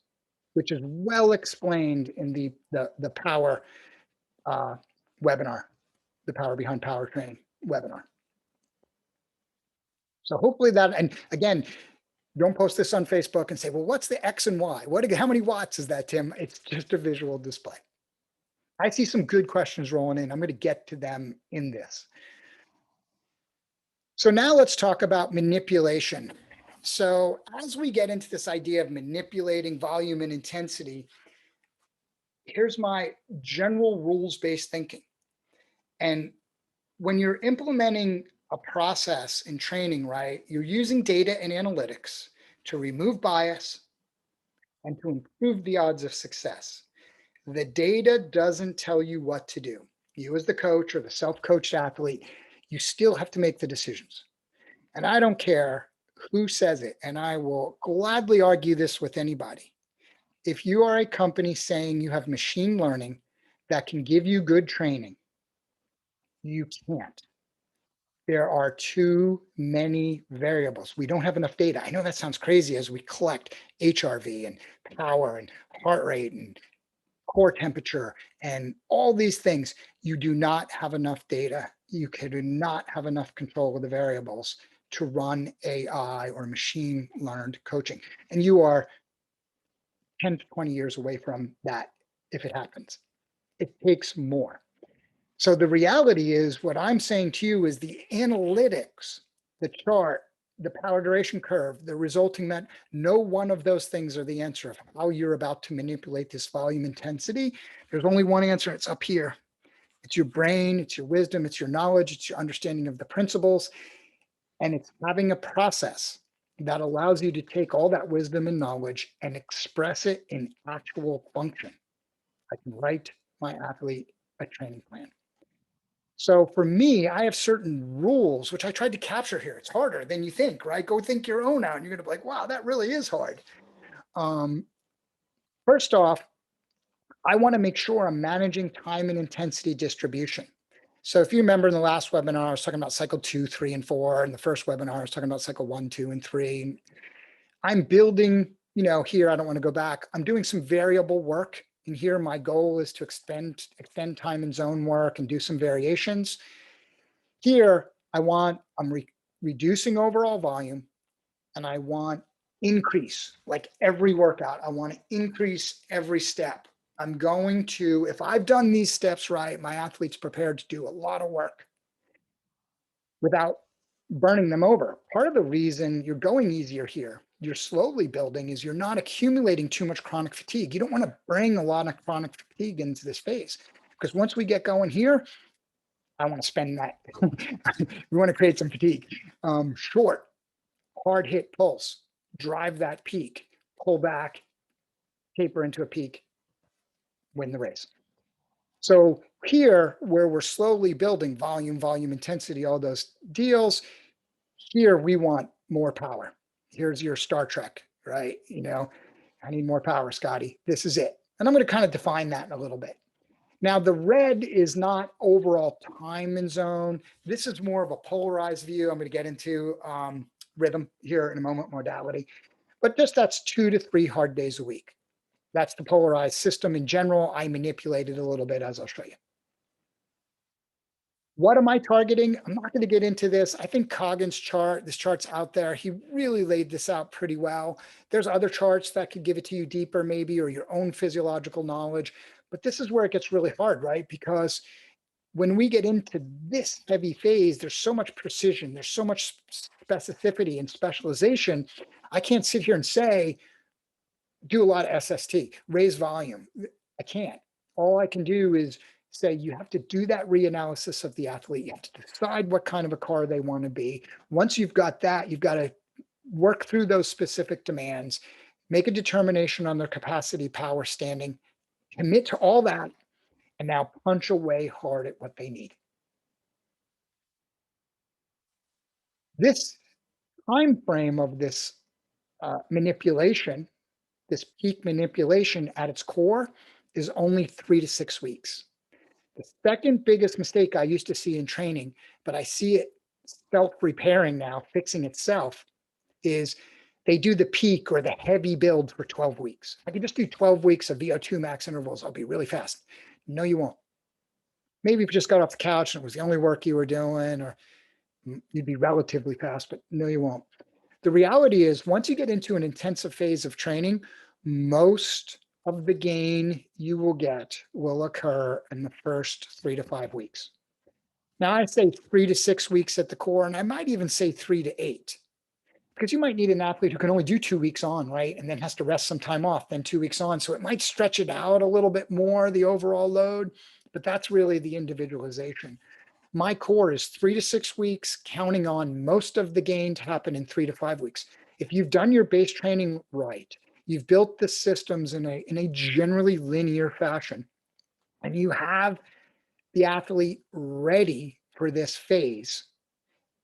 which is well explained in the power webinar, the Power Behind Power Training webinar. So hopefully that, and again, don't post this on Facebook and say, well, what's the X and Y? How many watts is that, Tim? It's just a visual display. I see some good questions rolling in. I'm going to get to them in this. So now let's talk about manipulation. So as we get into this idea of manipulating volume and intensity, here's my general rules-based thinking. And when you're implementing a process in training, right, you're using data and analytics to remove bias and to improve the odds of success. The data doesn't tell you what to do. You as the coach or the self-coached athlete, you still have to make the decisions. And I don't care who says it, and I will gladly argue this with anybody. If you are a company saying you have machine learning that can give you good training, You can't. There are too many variables. We don't have enough data. I know that sounds crazy as we collect HRV and power and heart rate and core temperature and all these things. You do not have enough data. You do not have enough control of the variables to run AI or machine learned coaching. And you are 10 to 20 years away from that if it happens. It takes more. So the reality is what I'm saying to you is the analytics, the chart, the power duration curve, the resulting that no one of those things are the answer of how you're about to manipulate this volume intensity. There's only one answer. It's up here. It's your brain, it's your wisdom, it's your knowledge, it's your understanding of the principles. And it's having a process that allows you to take all that wisdom and knowledge and express it in actual function. I can write my athlete a training plan. So for me, I have certain rules, which I tried to capture here. It's harder than you think, right? Go think your own out and you're going to be like, wow, that really is hard. Um, First off, I want to make sure I'm managing time and intensity distribution. So if you remember in the last webinar, I was talking about cycle 2, 3, and 4. In the first webinar, I was talking about cycle 1, 2, and 3. I'm building, here, I don't want to go back. I'm doing some variable work. And here my goal is to extend time and zone work and do some variations. Here, I'm reducing overall volume and I want increase, like every workout. I want to increase every step. I'm going to, if I've done these steps right, my athlete's prepared to do a lot of work without burning them over. Part of the reason you're going easier here, you're slowly building, is you're not accumulating too much chronic fatigue. You don't want to bring a lot of chronic fatigue into this phase because once we get going here, I want to spend that. We want to create some fatigue. Short, hard hit pulse, drive that peak, pull back, taper into a peak, win the race. So here, where we're slowly building volume, intensity, all those deals, here we want more power. Here's your Star Trek, right? I need more power, Scotty. This is it. And I'm going to kind of define that in a little bit. Now, the red is not overall time and zone. This is more of a polarized view. I'm going to get into rhythm here in a moment, modality. But just that's 2 to 3 hard days a week. That's the polarized system in general. I manipulate it a little bit, as I'll show you. What am I targeting? I'm not going to get into this. I think Coggin's chart, this chart's out there. He really laid this out pretty well. There's other charts that could give it to you deeper maybe, or your own physiological knowledge. But this is where it gets really hard, right? Because when we get into this heavy phase, there's so much precision, there's so much specificity and specialization. I can't sit here and say, do a lot of SST, raise volume. I can't. All I can do is say you have to do that reanalysis of the athlete. You have to decide what kind of a car they want to be. Once you've got that, you've got to work through those specific demands, make a determination on their capacity, power, standing, commit to all that, and now punch away hard at what they need. This time frame of this manipulation, this peak manipulation at its core, is only 3 to 6 weeks. The second biggest mistake I used to see in training, but I see it self-repairing now, fixing itself, is they do the peak or the heavy build for 12 weeks. I can just do 12 weeks of VO2 max intervals. I'll be really fast. No, you won't. Maybe if you just got off the couch and it was the only work you were doing, or you'd be relatively fast, but no, you won't. The reality is once you get into an intensive phase of training, most of the gain you will get will occur in the first 3 to 5 weeks. Now I say 3 to 6 weeks at the core, and I might even say 3 to 8, because you might need an athlete who can only do 2 weeks on, right? And then has to rest some time off, then 2 weeks on. So it might stretch it out a little bit more, the overall load, but that's really the individualization. My core is 3 to 6 weeks, counting on most of the gain to happen in 3 to 5 weeks. If you've done your base training right, you've built the systems in a generally linear fashion, and you have the athlete ready for this phase,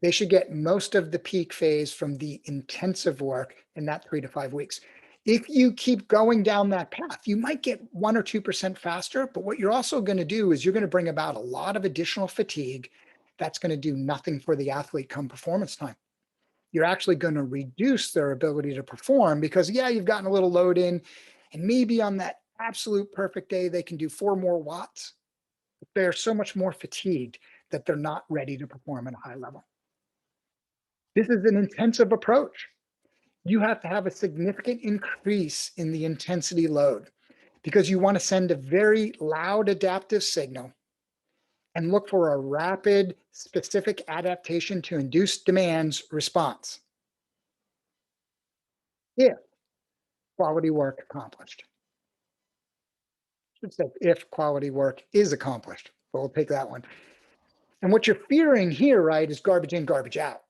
they should get most of the peak phase from the intensive work in that 3 to 5 weeks. If you keep going down that path, you might get 1 or 2% faster, but what you're also going to do is you're going to bring about a lot of additional fatigue that's going to do nothing for the athlete come performance time. You're actually going to reduce their ability to perform because, yeah, you've gotten a little load in, and maybe on that absolute perfect day, they can do 4 more watts. But they're so much more fatigued that they're not ready to perform at a high level. This is an intensive approach. You have to have a significant increase in the intensity load because you want to send a very loud adaptive signal and look for a rapid, specific adaptation to induced demands response if quality work accomplished. I should say if quality work is accomplished, but we'll take that one. And what you're fearing here, right, is garbage in, garbage out.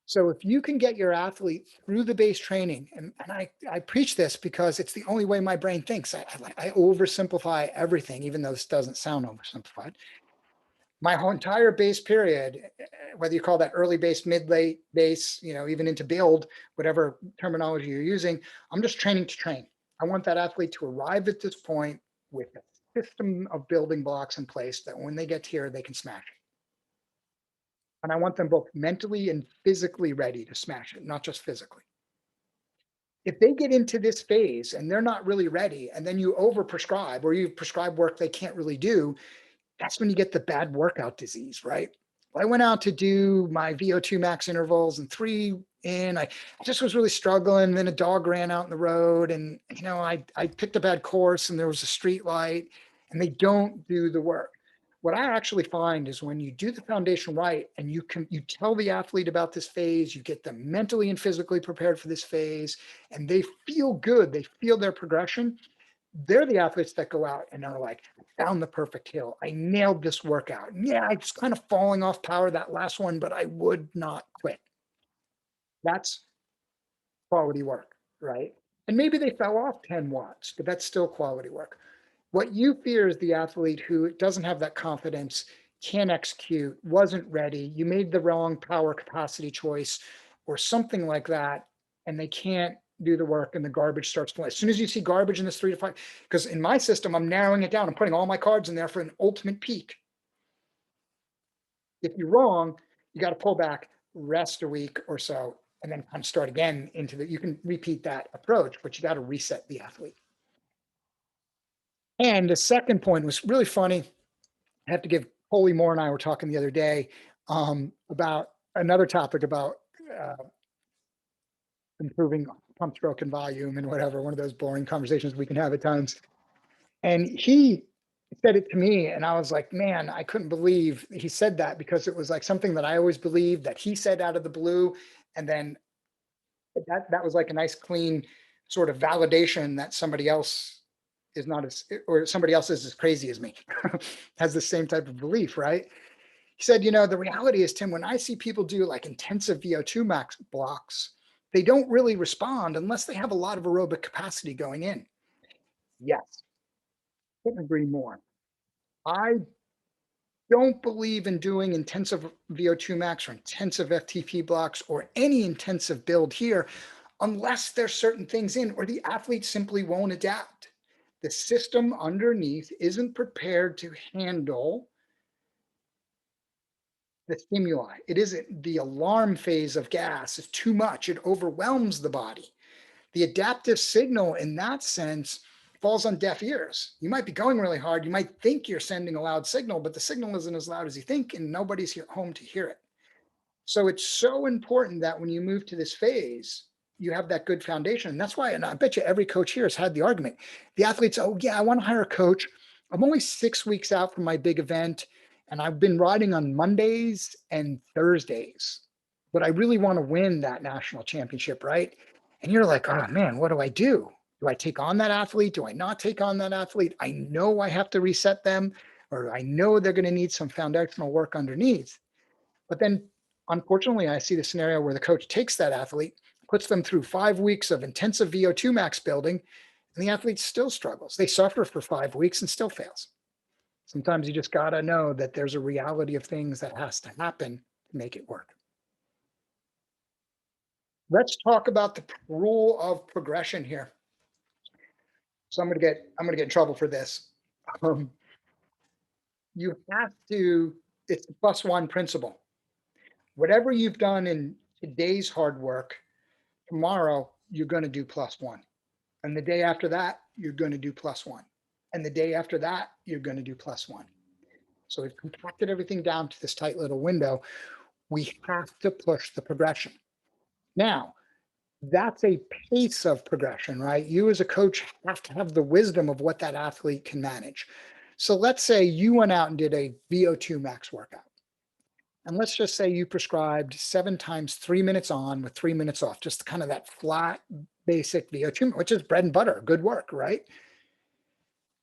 So if you can get your athlete through the base training, and I preach this because it's the only way my brain thinks. I oversimplify everything, even though this doesn't sound oversimplified. My whole entire base period, whether you call that early base, mid, late base, even into build, whatever terminology you're using, I'm just training to train. I want that athlete to arrive at this point with a system of building blocks in place that when they get here, they can smash it. And I want them both mentally and physically ready to smash it, not just physically. If they get into this phase and they're not really ready, and then you overprescribe or you prescribe work they can't really do, that's when you get the bad workout disease, right? I went out to do my VO2 max intervals and 3 in. I just was really struggling. Then a dog ran out in the road, and I picked a bad course, and there was a street light, and they don't do the work. What I actually find is when you do the foundation right, and you tell the athlete about this phase, you get them mentally and physically prepared for this phase, and they feel good. They feel their progression. They're the athletes that go out and are like, I found the perfect hill. I nailed this workout. Yeah, I was kind of falling off power that last one, but I would not quit. That's quality work, right? And maybe they fell off 10 watts, but that's still quality work. What you fear is the athlete who doesn't have that confidence, can't execute, wasn't ready, you made the wrong power capacity choice or something like that, and they can't do the work and the garbage starts flowing. As soon as you see garbage in this 3 to 5, because in my system, I'm narrowing it down. I'm putting all my cards in there for an ultimate peak. If you're wrong, you got to pull back, rest a week or so, and then kind of start again you can repeat that approach, but you got to reset the athlete. And the second point was really funny. I have to give Coley Moore and I were talking the other day about another topic about improving pump stroke and volume and whatever, one of those boring conversations we can have at times. And he said it to me, and I was like, man, I couldn't believe he said that because it was like something that I always believed that he said out of the blue. And then that was like a nice, clean sort of validation that somebody else is not as, or somebody else is as crazy as me, has the same type of belief, right? He said, the reality is, Tim, when I see people do like intensive VO2 max blocks, they don't really respond unless they have a lot of aerobic capacity going in. Yes, couldn't agree more. I don't believe in doing intensive VO2 max or intensive FTP blocks or any intensive build here unless there's certain things in or the athlete simply won't adapt. The system underneath isn't prepared to handle the stimuli. It isn't the alarm phase of gas. It's too much. It overwhelms the body. The adaptive signal in that sense falls on deaf ears. You might be going really hard. You might think you're sending a loud signal, but the signal isn't as loud as you think, and nobody's home to hear it. So it's so important that when you move to this phase, you have that good foundation. And that's why, and I bet you every coach here has had the argument. The athletes, oh yeah, I want to hire a coach. I'm only 6 weeks out from my big event, and I've been riding on Mondays and Thursdays, but I really want to win that national championship, right? And you're like, oh man, what do I do? Do I take on that athlete? Do I not take on that athlete? I know I have to reset them, or I know they're going to need some foundational work underneath. But then, unfortunately, I see the scenario where the coach takes that athlete, puts them through 5 weeks of intensive VO2 max building, and the athlete still struggles. They suffer for 5 weeks and still fails. Sometimes you just got to know that there's a reality of things that has to happen to make it work. Let's talk about the rule of progression here. So I'm gonna get in trouble for this. Um, you have to, it's the plus one principle. Whatever you've done in today's hard work, tomorrow you're going to do plus one. And the day after that, you're going to do plus one. And the day after that, you're going to do plus one. So we've compacted everything down to this tight little window. We have to push the progression. Now, that's a pace of progression, right? You as a coach have to have the wisdom of what that athlete can manage. So let's say you went out and did a VO2 max workout. And let's just say you prescribed 7 times 3 minutes on with 3 minutes off, just kind of that flat, basic VO2, which is bread and butter, good work, right?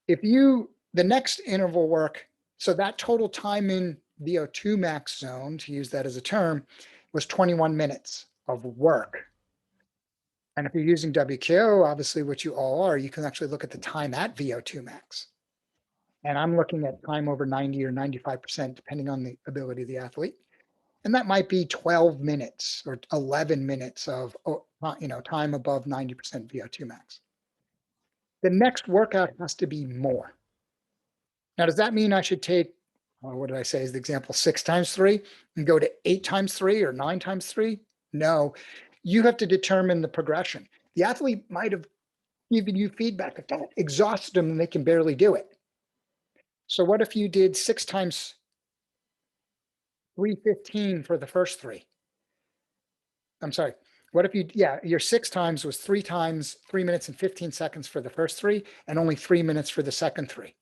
If you, the next interval work, so that total time in VO2 max zone, to use that as a term, was 21 minutes of work. And if you're using WKO, obviously, what you all are, you can actually look at the time at VO2 max. And I'm looking at time over 90 or 95%, depending on the ability of the athlete. And that might be 12 minutes or 11 minutes of time above 90% VO2 max. The next workout has to be more. Now, does that mean I should take, what did I say is the example, 6 times 3 and go to 8 times 3 or 9 times 3? No, you have to determine the progression. The athlete might have given you feedback that that exhausts them and they can barely do it. So what if you did 6 times 3:15 for the first 3? I'm sorry. What if your 6 times was 3 times 3 minutes and 15 seconds for the first 3 and only 3 minutes for the second 3.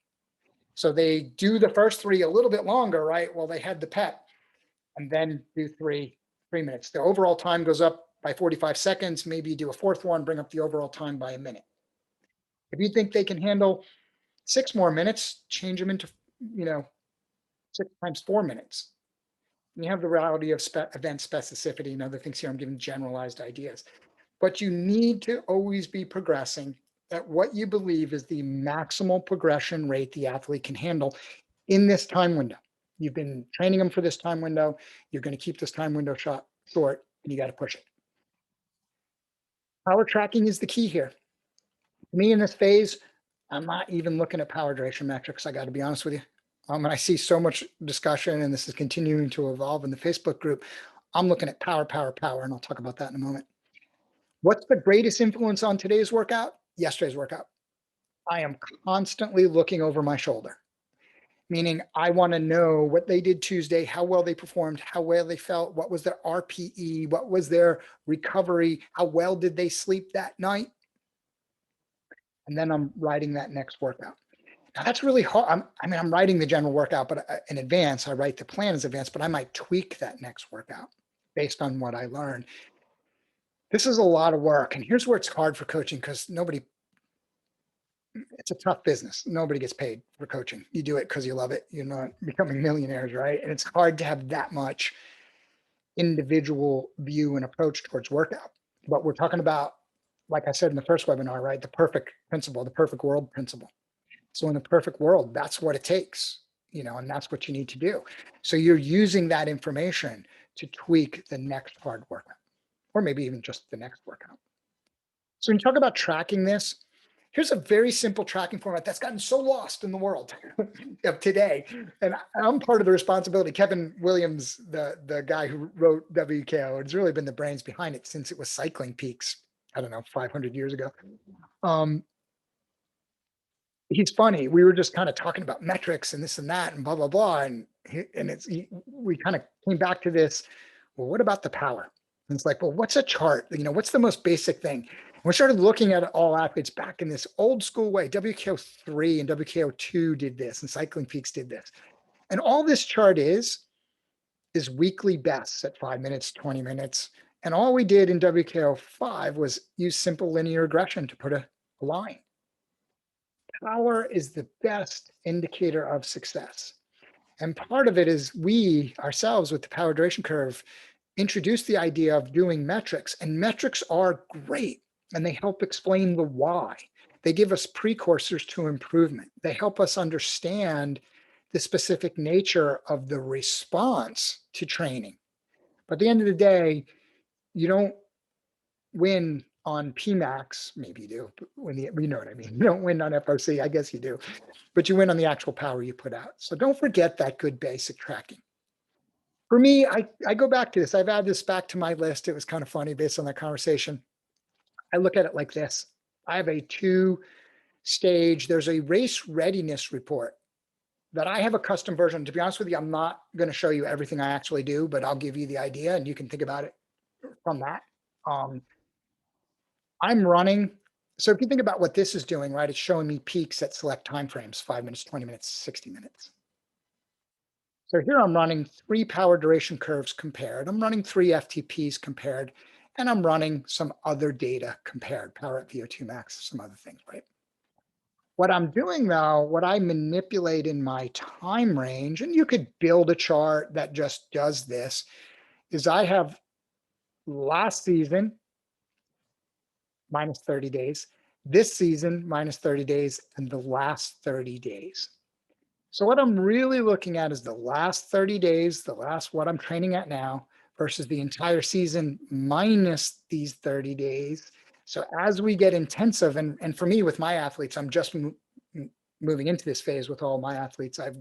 So they do the first 3 a little bit longer, right? Well, they had the pep and then do 3 minutes. The overall time goes up by 45 seconds. Maybe you do a fourth one, bring up the overall time by a minute. If you think they can handle 6 more minutes, change them into, 6 times 4 minutes. And you have the reality of event specificity and other things here. I'm giving generalized ideas. But you need to always be progressing at what you believe is the maximal progression rate the athlete can handle in this time window. You've been training them for this time window. You're going to keep this time window short, and you got to push it. Power tracking is the key here. Me in this phase, I'm not even looking at power duration metrics. I got to be honest with you. And I see so much discussion, and this is continuing to evolve in the Facebook group. I'm looking at power, and I'll talk about that in a moment. What's the greatest influence on today's workout? Yesterday's workout. I am constantly looking over my shoulder, meaning I want to know what they did Tuesday, how well they performed, how well they felt, what was their RPE, what was their recovery, how well did they sleep that night? And then I'm writing that next workout. Now that's really hard. I'm writing the general workout, but in advance, I write the plan as advance, but I might tweak that next workout based on what I learned. This is a lot of work. And here's where it's hard for coaching because it's a tough business. Nobody gets paid for coaching. You do it because you love it. You're not becoming millionaires, right? And it's hard to have that much individual view and approach towards workout. But we're talking about, like I said in the first webinar, right? The perfect principle, the perfect world principle. So in the perfect world, that's what it takes, and that's what you need to do. So you're using that information to tweak the next hard workout, or maybe even just the next workout. So when you talk about tracking this, here's a very simple tracking format that's gotten so lost in the world of today. And I'm part of the responsibility. Kevin Williams, the guy who wrote WKO, has really been the brains behind it since it was cycling Peaks, 500 years ago. He's funny. We were just kind of talking about metrics and this and that and blah, blah, blah. And we kind of came back to this. Well, what about the power? And it's like, well, what's a chart? What's the most basic thing? And we started looking at all athletes back in this old school way. WKO3 and WKO2 did this, and Cycling Peaks did this. And all this chart is weekly bests at 5 minutes, 20 minutes. And all we did in WKO5 was use simple linear regression to put a line. Power is the best indicator of success. And part of it is we ourselves with the power duration curve introduced the idea of doing metrics, and metrics are great and they help explain the why. They give us precursors to improvement. They help us understand the specific nature of the response to training. But at the end of the day, you don't win on Pmax. Maybe you do, but you know what I mean. You don't win on FOC. I guess you do, but you win on the actual power you put out. So don't forget that good basic tracking. For me, I go back to this. I've added this back to my list. It was kind of funny based on that conversation. I look at it like this. I have a two-stage, there's a race readiness report that I have a custom version. To be honest with you, I'm not going to show you everything I actually do, but I'll give you the idea and you can think about it from that. I'm running. So if you think about what this is doing, right, it's showing me peaks at select timeframes, 5 minutes, 20 minutes, 60 minutes. So here I'm running 3 power duration curves compared. I'm running 3 FTPs compared, and I'm running some other data compared, power at VO2 max, some other things, right? What I'm doing though, what I manipulate in my time range, and you could build a chart that just does this, is I have last season minus 30 days, this season minus 30 days, and the last 30 days. So what I'm really looking at is the last 30 days, what I'm training at now versus the entire season minus these 30 days. So as we get intensive, and for me with my athletes, I'm just moving into this phase with all my athletes. I've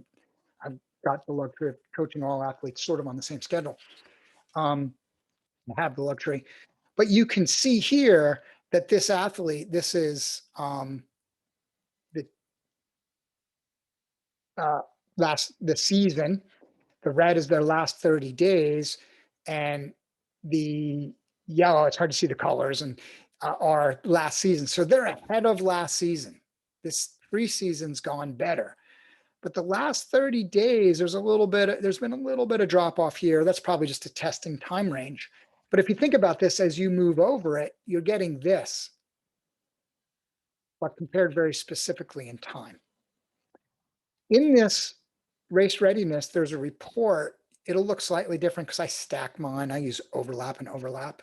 got the luxury of coaching all athletes sort of on the same schedule. I have the luxury, but you can see here that this athlete, this is the season. The red is their last 30 days, and the yellow, it's hard to see the colors, and are last season. So they're ahead of last season. This preseason's gone better. But the last 30 days, there's been a little bit of drop off here. That's probably just a testing time range. But if you think about this, as you move over it, you're getting this, but compared very specifically in time. In this race readiness, there's a report. It'll look slightly different because I stack mine. I use overlap and overlap.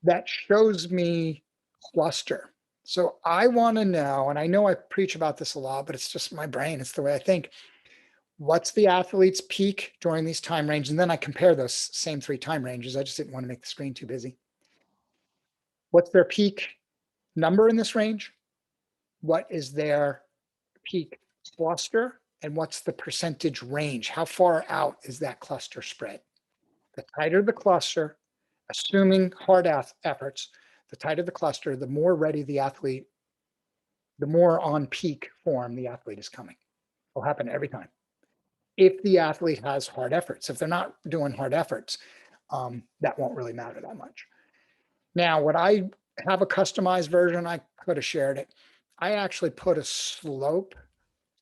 That shows me cluster. So I want to know, and I know I preach about this a lot, but it's just my brain. It's the way I think. What's the athlete's peak during these time ranges? And then I compare those same 3 time ranges. I just didn't want to make the screen too busy. What's their peak number in this range? What is their peak cluster? And what's the percentage range? How far out is that cluster spread? The tighter the cluster, assuming hard efforts, the tighter the cluster, the more ready the athlete, the more on peak form the athlete is coming. It'll happen every time. If the athlete has hard efforts, if they're not doing hard efforts, that won't really matter that much. Now, what I have a customized version, I could have shared it. I actually put a slope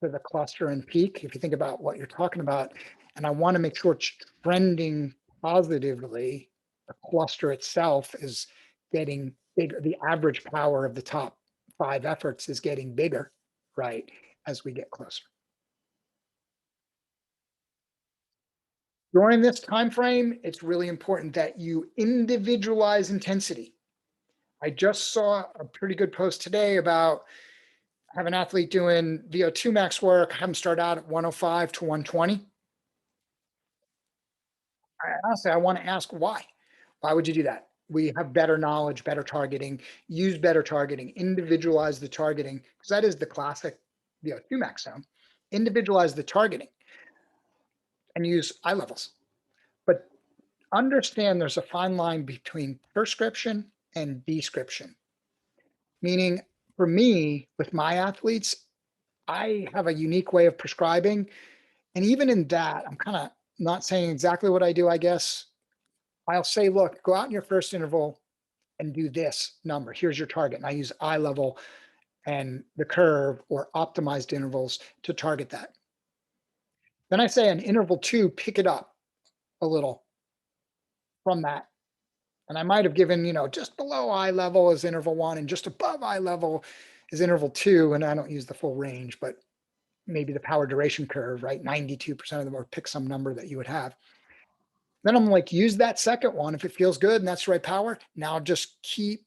to the cluster and peak, if you think about what you're talking about, and I want to make sure it's trending positively. The cluster itself is getting bigger. The average power of the top 5 efforts is getting bigger, right, as we get closer. During this time frame, it's really important that you individualize intensity. I just saw a pretty good post today about have an athlete doing VO2 max work, have them start out at 105 to 120. Honestly, I want to ask why. Why would you do that? We have better knowledge, better targeting, use better targeting, individualize the targeting, because that is the classic VO2 max zone. Individualize the targeting and use eye levels. But understand there's a fine line between prescription and description. Meaning, for me, with my athletes, I have a unique way of prescribing. And even in that, I'm kind of not saying exactly what I do, I guess. I'll say, look, go out in your first interval and do this number. Here's your target. And I use eye level and the curve or optimized intervals to target that. Then I say on interval 2, pick it up a little from that. And I might have given, just below eye level is interval 1 and just above eye level is interval 2. And I don't use the full range, but maybe the power duration curve, right? 92% of them, or pick some number that you would have. Then I'm like, use that second one. If it feels good and that's the right power, now just keep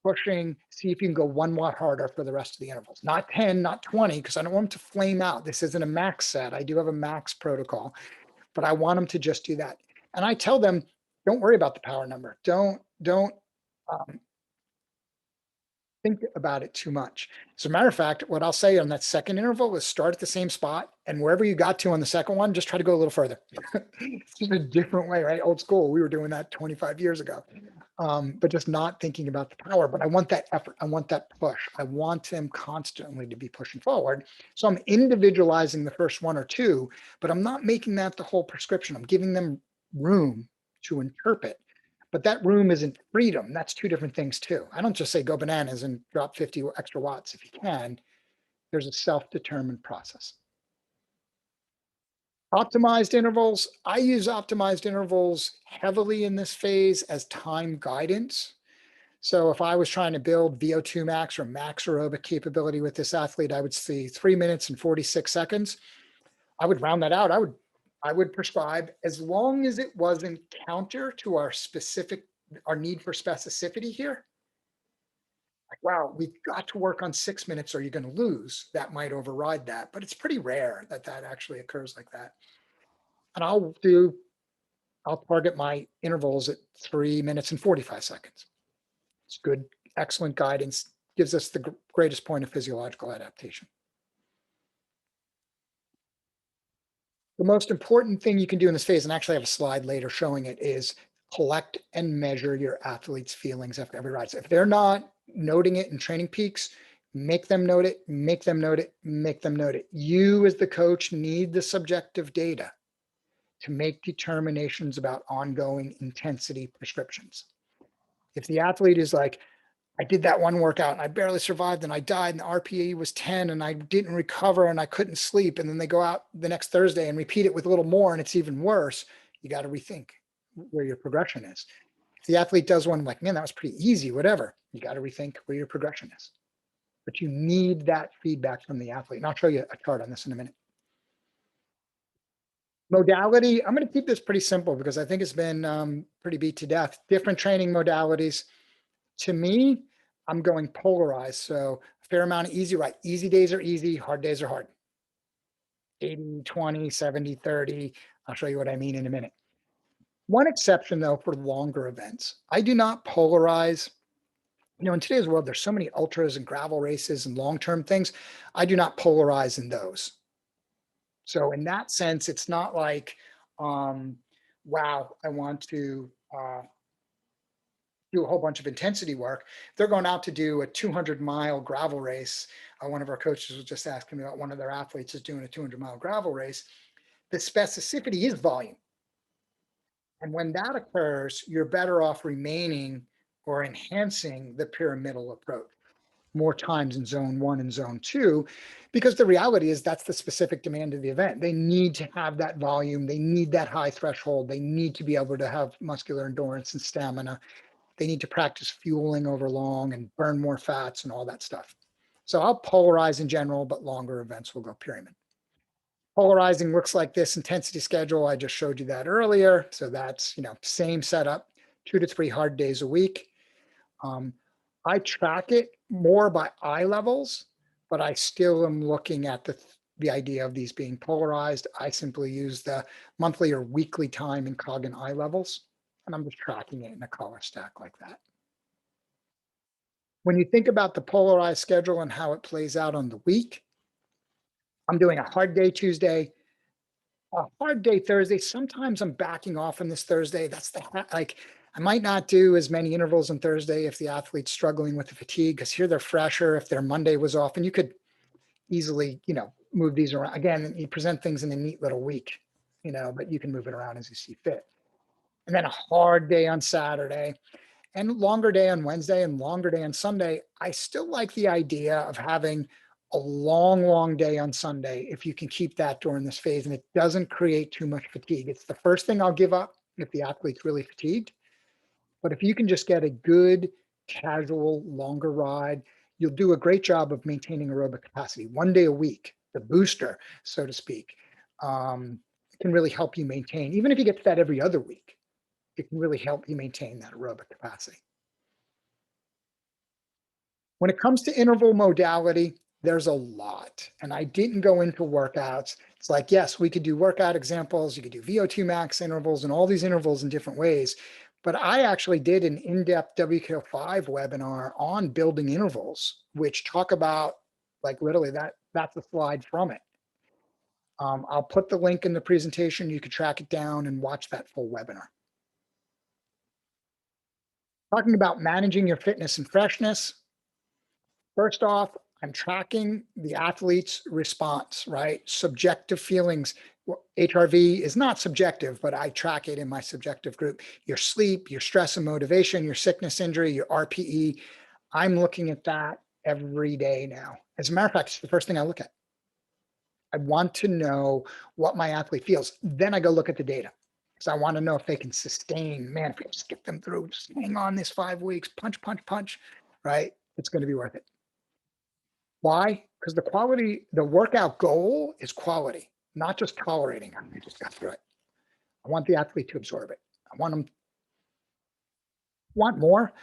pushing, see if you can go 1 watt harder for the rest of the intervals. Not 10, not 20, because I don't want them to flame out. This isn't a max set. I do have a max protocol, but I want them to just do that. And I tell them, don't worry about the power number. Don't um, think about it too much. As a matter of fact, what I'll say on that second interval is start at the same spot, and wherever you got to on the second one, just try to go a little further. It's just a different way, right? Old school. We were doing that 25 years ago. But just not thinking about the power. But I want that effort. I want that push. I want them constantly to be pushing forward. So I'm individualizing the first one or two, but I'm not making that the whole prescription. I'm giving them room to interpret. But that room isn't freedom. That's two different things too. I don't just say go bananas and drop 50 extra watts if you can. There's a self-determined process. Optimized intervals. I use optimized intervals heavily in this phase as time guidance. So if I was trying to build VO2 max or max aerobic capability with this athlete, I would see 3 minutes and 46 seconds. I would round that out. I would prescribe, as long as it wasn't counter to our need for specificity here. Like, wow, we've got to work on 6 minutes or you're going to lose. That might override that, but it's pretty rare that that actually occurs like that. And I'll target my intervals at 3 minutes and 45 seconds. It's good, excellent guidance, gives us the greatest point of physiological adaptation. The most important thing you can do in this phase, and actually I have a slide later showing it, is collect and measure your athletes' feelings after every ride. So if they're not noting it in training peaks, make them note it, make them note it, make them note it. You as the coach need the subjective data to make determinations about ongoing intensity prescriptions. If the athlete is like, I did that one workout and I barely survived and I died and the RPE was 10 and I didn't recover and I couldn't sleep. And then they go out the next Thursday and repeat it with a little more and it's even worse. You got to rethink where your progression is. If the athlete does one like, man, that was pretty easy, whatever, you got to rethink where your progression is. But you need that feedback from the athlete. And I'll show you a chart on this in a minute. Modality, I'm going to keep this pretty simple because I think it's been pretty beat to death. Different training modalities. To me, I'm going polarized. So a fair amount of easy, right? Easy days are easy, hard days are hard. 80, 20, 70, 30. I'll show you what I mean in a minute. One exception though, for longer events, I do not polarize. In today's world, there's so many ultras and gravel races and long-term things. I do not polarize in those. So in that sense, it's not like, wow, I want to do a whole bunch of intensity work. They're going out to do a 200-mile gravel race. One of our coaches was just asking me about one of their athletes is doing a 200-mile gravel race. The specificity is volume. And when that occurs, you're better off remaining or enhancing the pyramidal approach more times in zone 1 and zone 2, because the reality is that's the specific demand of the event. They need to have that volume. They need that high threshold. They need to be able to have muscular endurance and stamina. They need to practice fueling over long and burn more fats and all that stuff. So I'll polarize in general, but longer events will go pyramid. Polarizing looks like this intensity schedule. I just showed you that earlier. So that's, same setup, 2 to 3 hard days a week. I track it more by eye levels, but I still am looking at the idea of these being polarized. I simply use the monthly or weekly time in cog and eye levels, and I'm just tracking it in a color stack like that. When you think about the polarized schedule and how it plays out on the week, I'm doing a hard day Tuesday, a hard day Thursday. Sometimes I'm backing off on this Thursday. That's I might not do as many intervals on Thursday if the athlete's struggling with the fatigue, because here they're fresher. If their Monday was off, and you could easily, move these around. Again, you present things in a neat little week, but you can move it around as you see fit. And then a hard day on Saturday and longer day on Wednesday and longer day on Sunday. I still like the idea of having a long, long day on Sunday if you can keep that during this phase and it doesn't create too much fatigue. It's the first thing I'll give up if the athlete's really fatigued. But if you can just get a good, casual, longer ride, you'll do a great job of maintaining aerobic capacity. 1 day a week, the booster, so to speak, can really help you maintain. Even if you get to that every other week, it can really help you maintain that aerobic capacity. When it comes to interval modality, there's a lot. And I didn't go into workouts. It's like, yes, we could do workout examples. You could do VO2 max intervals and all these intervals in different ways. But I actually did an in-depth WKO5 webinar on building intervals, which talk about like literally that's a slide from it. I'll put the link in the presentation. You can track it down and watch that full webinar. Talking about managing your fitness and freshness. First off, I'm tracking the athlete's response, right? Subjective feelings. HRV is not subjective, but I track it in my subjective group. Your sleep, your stress and motivation, your sickness, injury, your RPE. I'm looking at that every day now. As a matter of fact, it's the first thing I look at. I want to know what my athlete feels. Then I go look at the data because I want to know if they can sustain. Man, if we just get them through, just hang on this 5 weeks, punch, punch, punch, right? It's going to be worth it. Why? Because the workout goal is quality, not just tolerating. I just got through it. I want the athlete to absorb it. I want them want more.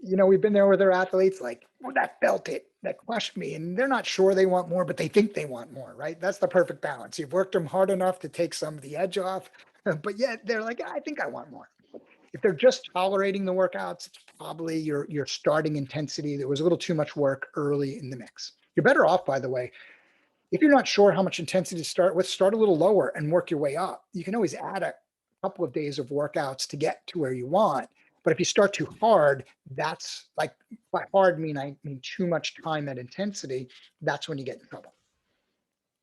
We've been there with our athletes, like, oh, that felt it, that crushed me. And they're not sure they want more, but they think they want more, right? That's the perfect balance. You've worked them hard enough to take some of the edge off, but yet they're like, I think I want more. If they're just tolerating the workouts, it's probably your starting intensity. There was a little too much work early in the mix. You're better off, by the way, if you're not sure how much intensity to start with, start a little lower and work your way up. You can always add a couple of days of workouts to get to where you want. But if you start too hard, that's like, by hard I mean too much time at intensity. That's when you get in trouble.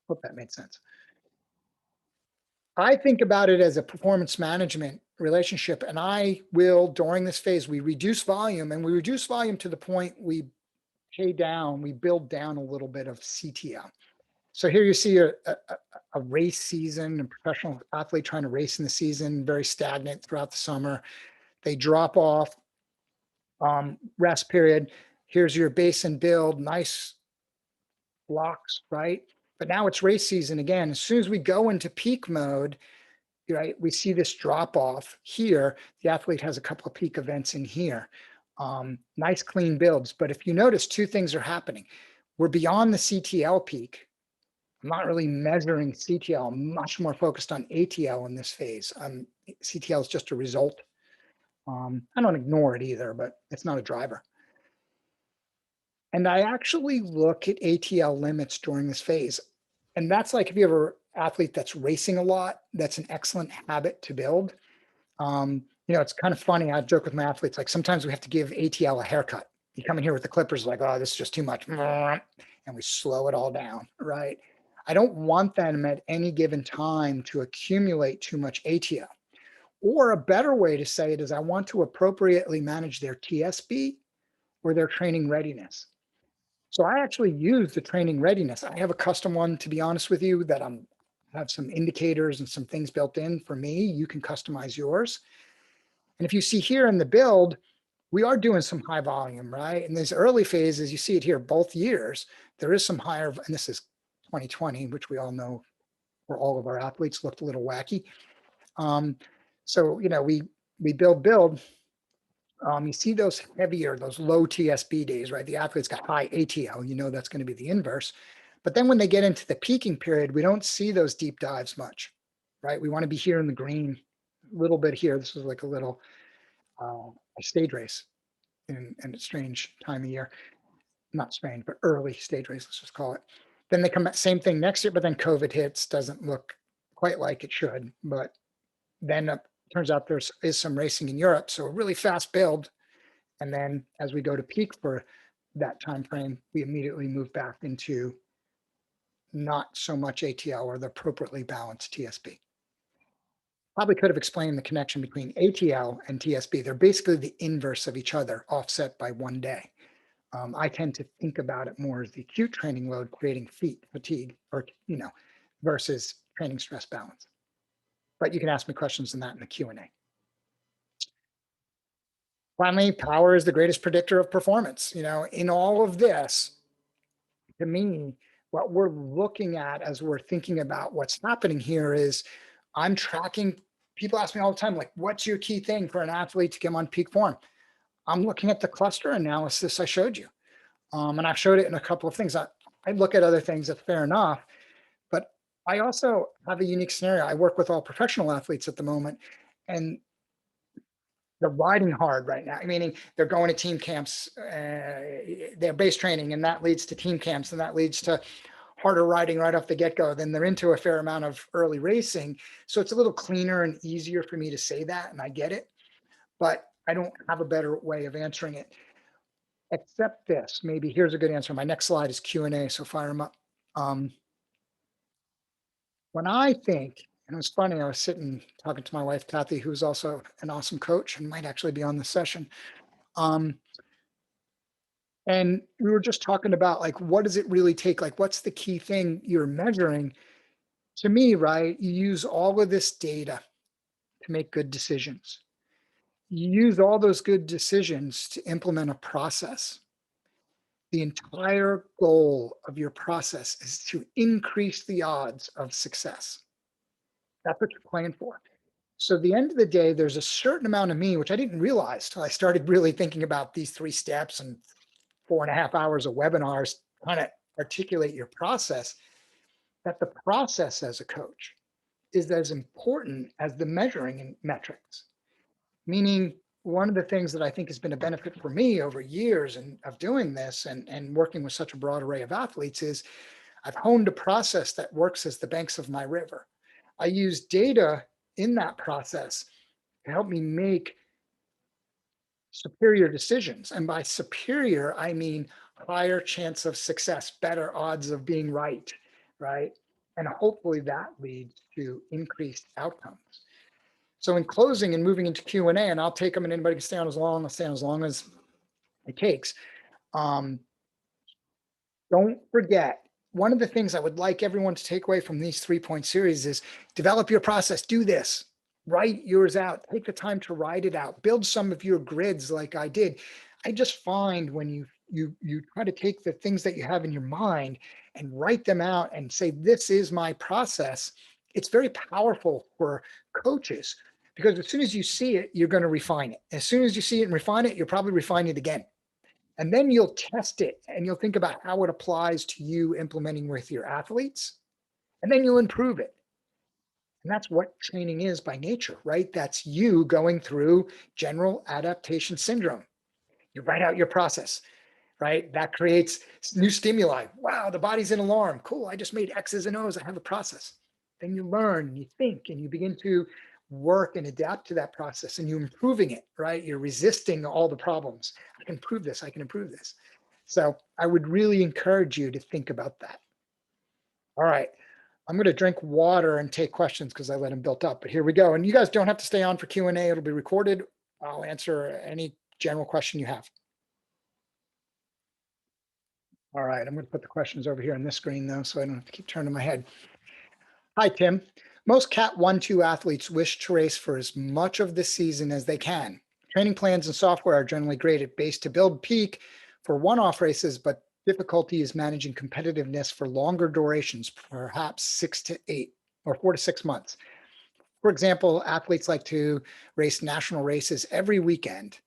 Hope that made sense. I think about it as a performance management relationship, and I will, during this phase, we reduce volume, and we reduce volume to the point we build down a little bit of CTL. So here you see a race season, a professional athlete trying to race in the season, very stagnant throughout the summer. They drop off, rest period. Here's your base and build, nice blocks, right? But now it's race season again. As soon as we go into peak mode, right, we see this drop off here. The athlete has a couple of peak events in here. Nice clean builds. But if you notice, two things are happening. We're beyond the CTL peak. I'm not really measuring CTL. I'm much more focused on ATL in this phase. CTL is just a result. I don't ignore it either, but it's not a driver. And I actually look at ATL limits during this phase. And that's like if you have an athlete that's racing a lot, that's an excellent habit to build. It's kind of funny. I joke with my athletes, like sometimes we have to give ATL a haircut. You come in here with the clippers like, oh, this is just too much. And we slow it all down, right? I don't want them at any given time to accumulate too much ATL. Or a better way to say it is I want to appropriately manage their TSB or their training readiness. So I actually use the training readiness. I have a custom one, to be honest with you, that have some indicators and some things built in for me. You can customize yours. And if you see here in the build, we are doing some high volume, right? In these early phases, you see it here, both years, there is some higher, and this is 2020, which we all know where all of our athletes looked a little wacky. So, we build. You see those heavier, those low TSB days, right? The athletes got high ATL, that's going to be the inverse. But then when they get into the peaking period, we don't see those deep dives much, right? We want to be here in the green, a little bit here. This is like a little stage race in a strange time of year. Not strange, but early stage race, let's just call it. Then they come back, same thing next year, but then COVID hits, doesn't look quite like it should. But then turns out there is some racing in Europe, so a really fast build. And then as we go to peak for that time frame, we immediately move back into not so much ATL or the appropriately balanced TSB. Probably could have explained the connection between ATL and TSB. They're basically the inverse of each other, offset by one day. I tend to think about it more as the acute training load creating fatigue or, versus training stress balance. But you can ask me questions on that in the Q&A. Finally, power is the greatest predictor of performance. In all of this, to me, what we're looking at as we're thinking about what's happening here is I'm tracking. People ask me all the time, like, what's your key thing for an athlete to come on peak form? I'm looking at the cluster analysis I showed you. And I've showed it in a couple of things. I look at other things, that's fair enough. But I also have a unique scenario. I work with all professional athletes at the moment. And they're riding hard right now, meaning they're going to team camps, they're base training, and that leads to team camps, and that leads to harder riding right off the get-go. Then they're into a fair amount of early racing. So it's a little cleaner and easier for me to say that, and I get it, but I don't have a better way of answering it. Except this, maybe here's a good answer. My next slide is Q&A, so fire them up. When I think, and it was funny, I was sitting talking to my wife, Kathy, who's also an awesome coach and might actually be on the session. And we were just talking about like, what does it really take? Like, what's the key thing you're measuring? To me, right, you use all of this data to make good decisions. You use all those good decisions to implement a process. The entire goal of your process is to increase the odds of success. That's what you're playing for. So at the end of the day, there's a certain amount of me, which I didn't realize till I started really thinking about these 3 steps and 4.5 hours of webinars, kind of articulate your process, that the process as a coach is as important as the measuring metrics. Meaning, one of the things that I think has been a benefit for me over years of doing this and working with such a broad array of athletes is I've honed a process that works as the banks of my river. I use data in that process to help me make superior decisions. And by superior, I mean higher chance of success, better odds of being right, right? And hopefully that leads to increased outcomes. So in closing and moving into Q&A, and I'll take them and anybody can stay on as long, I'll stay on as long as it takes. Don't forget, one of the things I would like everyone to take away from these 3-point series is develop your process, do this, write yours out, take the time to write it out, build some of your grids like I did. I just find when you try to take the things that you have in your mind and write them out and say, this is my process, it's very powerful for coaches because as soon as you see it, you're going to refine it. As soon as you see it and refine it, you'll probably refine it again. And then you'll test it and you'll think about how it applies to you implementing with your athletes. And then you'll improve it. And that's what training is by nature, right? That's you going through general adaptation syndrome. You write out your process, right? That creates new stimuli. Wow, the body's in alarm. Cool, I just made X's and O's. I have a process. Then you learn, you think, and you begin to work and adapt to that process and you're improving it, right? You're resisting all the problems. I can improve this, I can improve this. So I would really encourage you to think about that. All right, I'm going to drink water and take questions because I let them build up, but here we go. And you guys don't have to stay on for Q&A, it'll be recorded. I'll answer any general question you have. All right, I'm going to put the questions over here on this screen though, so I don't have to keep turning my head. Hi, Tim. Most Cat 1-2 athletes wish to race for as much of the season as they can. Training plans and software are generally graded based to build peak for one-off races, but difficulty is managing competitiveness for longer durations, perhaps 6 to 8 or 4 to 6 months. For example, athletes like to race national races every weekend.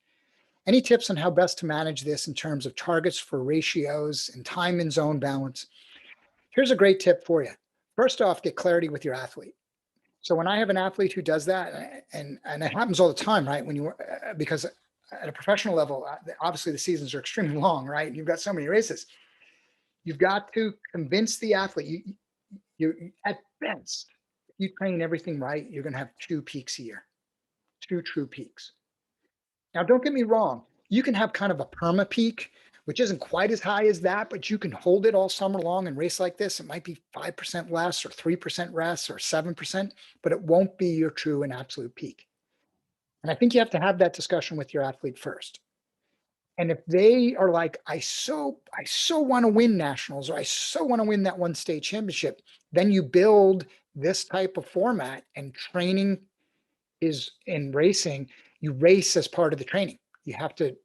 Any tips on how best to manage this in terms of targets for ratios and time and zone balance? Here's a great tip for you. First off, get clarity with your athlete. So when I have an athlete who does that, and it happens all the time, right? When you, because at a professional level, obviously the seasons are extremely long, right? And you've got so many races. You've got to convince the athlete, you at best, if you train everything right, you're going to have 2 peaks a year, 2 true peaks. Now, don't get me wrong. You can have kind of a perma peak, which isn't quite as high as that, but you can hold it all summer long and race like this. It might be 5% less or 3% less or 7%, but it won't be your true and absolute peak. And I think you have to have that discussion with your athlete first. And if they are like, I so want to win nationals, or I so want to win that one state championship, then you build this type of format, and training is in racing. You race as part of the training. You have to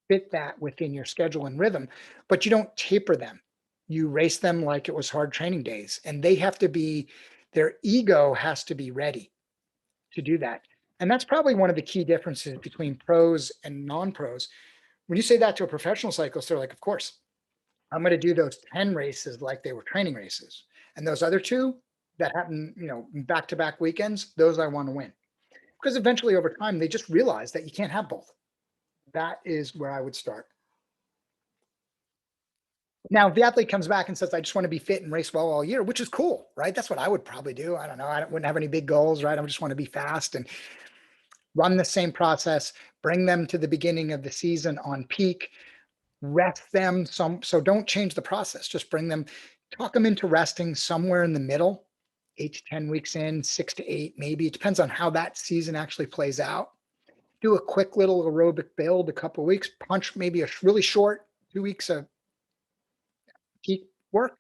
fit that within your schedule and rhythm, but you don't taper them. You race them like it was hard training days, and they have to be, their ego has to be ready to do that. And that's probably one of the key differences between pros and non-pros. When you say that to a professional cyclist, they're like, of course, I'm going to do those 10 races like they were training races. And those other 2 that happen, back-to-back weekends, those I want to win. Because eventually over time, they just realize that you can't have both. That is where I would start. Now, if the athlete comes back and says, I just want to be fit and race well all year, which is cool, right? That's what I would probably do. I don't know. Wouldn't have any big goals, right? I just want to be fast and run the same process, bring them to the beginning of the season on peak, rest them so don't change the process. Just bring them, talk them into resting somewhere in the middle, 8 to 10 weeks in, 6 to 8, maybe. It depends on how that season actually plays out. Do a quick little aerobic build, a couple of weeks, punch maybe a really short 2 weeks of peak work,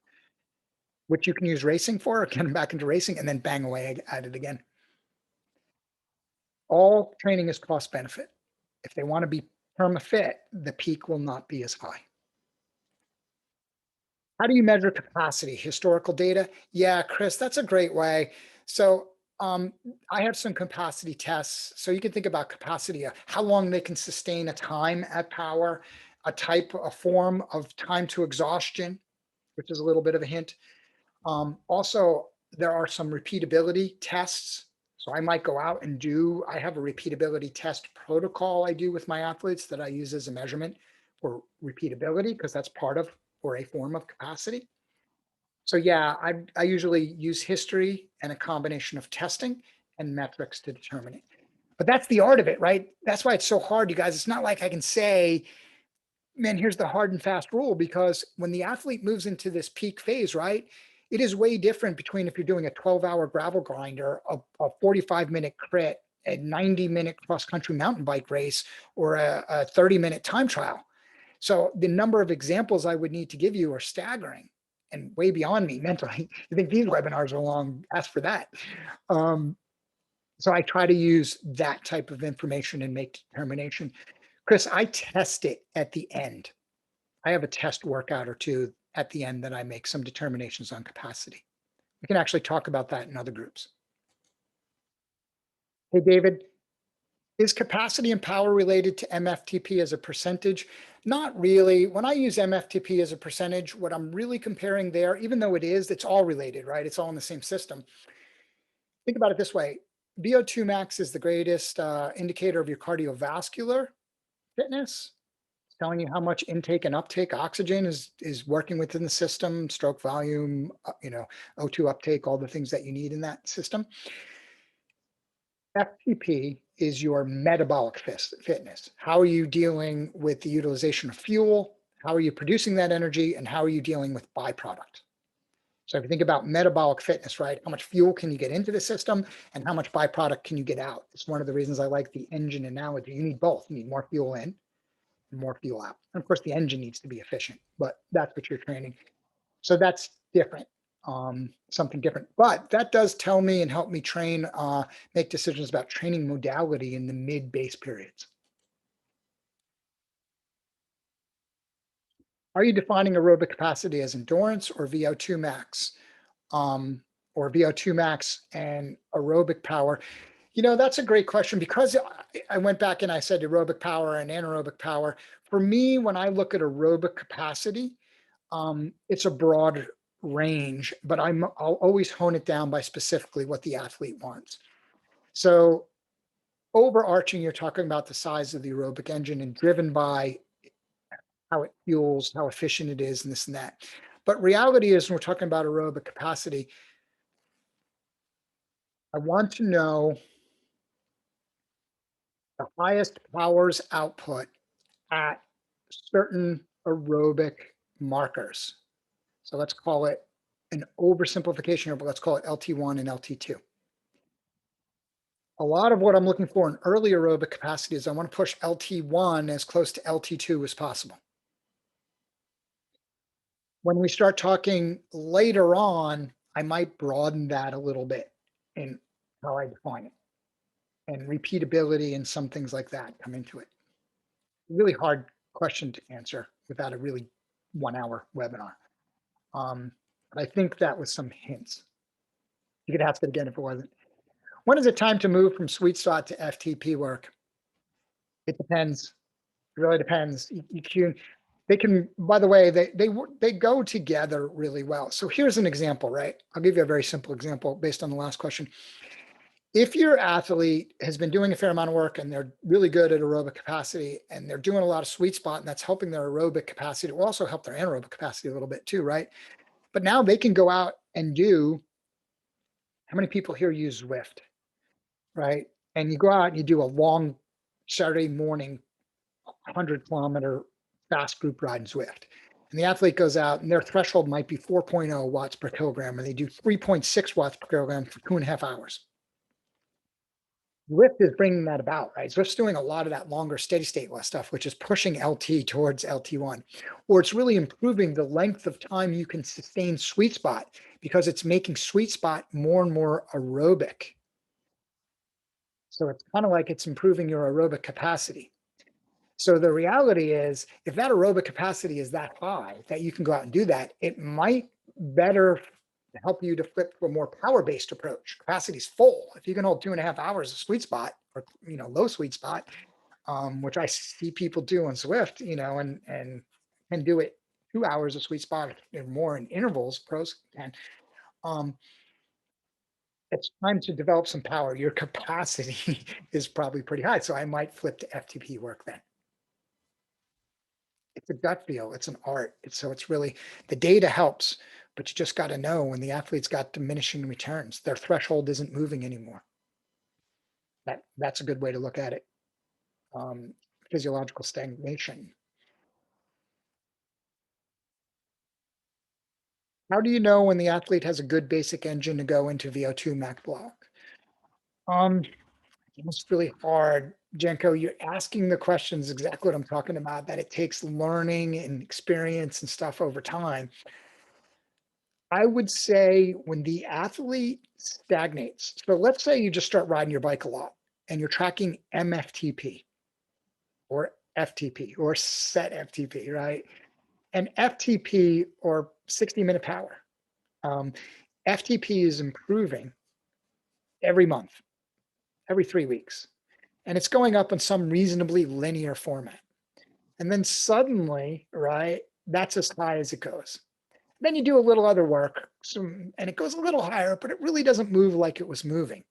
which you can use racing for, get them back into racing, and then bang away at it again. All training is cost benefit. If they want to be perma fit, the peak will not be as high. How do you measure capacity? Historical data? Yeah, Chris, that's a great way. So I have some capacity tests. So you can think about capacity, how long they can sustain a time at power, a form of time to exhaustion, which is a little bit of a hint. Also, there are some repeatability tests. So I might go out and I have a repeatability test protocol I do with my athletes that I use as a measurement for repeatability, because that's part of or a form of capacity. So yeah, I usually use history and a combination of testing and metrics to determine it. But that's the art of it, right? That's why it's so hard, you guys. It's not like I can say, man, here's the hard and fast rule, because when the athlete moves into this peak phase, right, it is way different between if you're doing a 12-hour gravel grinder, a 45-minute crit, a 90-minute cross-country mountain bike race, or a 30-minute time trial. So the number of examples I would need to give you are staggering and way beyond me mentally. I think these webinars are long, ask for that. So I try to use that type of information and make determination. Chris, I test it at the end. I have a test workout or two at the end that I make some determinations on capacity. We can actually talk about that in other groups. Hey, David, is capacity and power related to MFTP as a percentage? Not really. When I use MFTP as a percentage, what I'm really comparing there, even though it's all related, right? It's all in the same system. Think about it this way. VO2 max is the greatest indicator of your cardiovascular fitness. It's telling you how much intake and uptake oxygen is working within the system, stroke volume, O2 uptake, all the things that you need in that system. FTP is your metabolic fitness. How are you dealing with the utilization of fuel? How are you producing that energy? And how are you dealing with byproduct? So if you think about metabolic fitness, right? How much fuel can you get into the system and how much byproduct can you get out? It's one of the reasons I like the engine analogy. You need both. You need more fuel in and more fuel out. And of course, the engine needs to be efficient, but that's what you're training. So that's different. Something different, but that does tell me and help me train, make decisions about training modality in the mid base periods. Are you defining aerobic capacity as endurance or VO2 max, or VO2 max and aerobic power? That's a great question, because I went back and I said aerobic power and anaerobic power. For me, when I look at aerobic capacity, it's a broad range, but I'll always hone it down by specifically what the athlete wants. So overarching, you're talking about the size of the aerobic engine and driven by how it fuels, how efficient it is, and this and that. But reality is, when we're talking about aerobic capacity, I want to know the highest powers output at certain aerobic markers. So let's call it an oversimplification here, but let's call it LT1 and LT2. A lot of what I'm looking for in early aerobic capacity is I want to push LT1 as close to LT2 as possible. When we start talking later on, I might broaden that a little bit in how I define it, and repeatability and some things like that come into it. Really hard question to answer without a really 1-hour webinar. But I think that was some hints. You could ask it again if it wasn't. When is it time to move from sweet spot to FTP work? It depends. It really depends. They can, by the way, they go together really well. So here's an example, right? I'll give you a very simple example based on the last question. If your athlete has been doing a fair amount of work and they're really good at aerobic capacity and they're doing a lot of sweet spot and that's helping their aerobic capacity, it will also help their anaerobic capacity a little bit too, right? But now they can go out and do, how many people here use Zwift, right? And you go out and you do a long Saturday morning 100-kilometer fast group ride in Zwift. And the athlete goes out and their threshold might be 4.0 watts per kilogram, and they do 3.6 watts per kilogram for 2.5 hours. Zwift is bringing that about, right? Zwift's doing a lot of that longer steady state stuff, which is pushing LT towards LT1, or it's really improving the length of time you can sustain sweet spot because it's making sweet spot more and more aerobic. So it's kind of like it's improving your aerobic capacity. So the reality is, if that aerobic capacity is that high that you can go out and do that, it might better help you to flip to a more power-based approach. Capacity is full. If you can hold 2.5 hours of sweet spot, or low sweet spot, which I see people do on Zwift, and can do it 2 hours of sweet spot or more in intervals. Pros can. It's time to develop some power. Your capacity is probably pretty high, so I might flip to FTP work then. It's a gut feel. It's an art. It's really, the data helps, but you just got to know when the athlete's got diminishing returns, their threshold isn't moving anymore. That's a good way to look at it. Physiological stagnation. How do you know when the athlete has a good basic engine to go into VO2 max block? It's really hard, Jenko. You're asking the questions exactly what I'm talking about, that it takes learning and experience and stuff over time. I would say when the athlete stagnates, so let's say you just start riding your bike a lot and you're tracking MFTP or FTP or set FTP, right? And FTP, or 60-minute power, FTP is improving every month, every 3 weeks, and it's going up in some reasonably linear format. And then suddenly, right, that's as high as it goes. Then you do a little other work, and it goes a little higher, but it really doesn't move like it was moving.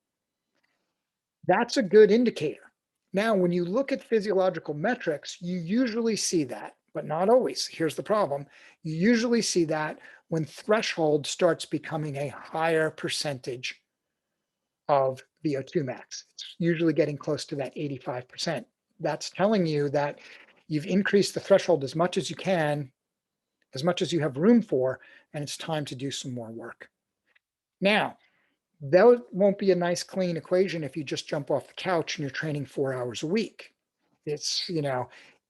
That's a good indicator. Now, when you look at physiological metrics, you usually see that, but not always. Here's the problem. You usually see that when threshold starts becoming a higher percentage of VO2 max. It's usually getting close to that 85%. That's telling you that you've increased the threshold as much as you can, as much as you have room for, and it's time to do some more work. Now, that won't be a nice, clean equation if you just jump off the couch and you're training 4 hours a week. It's,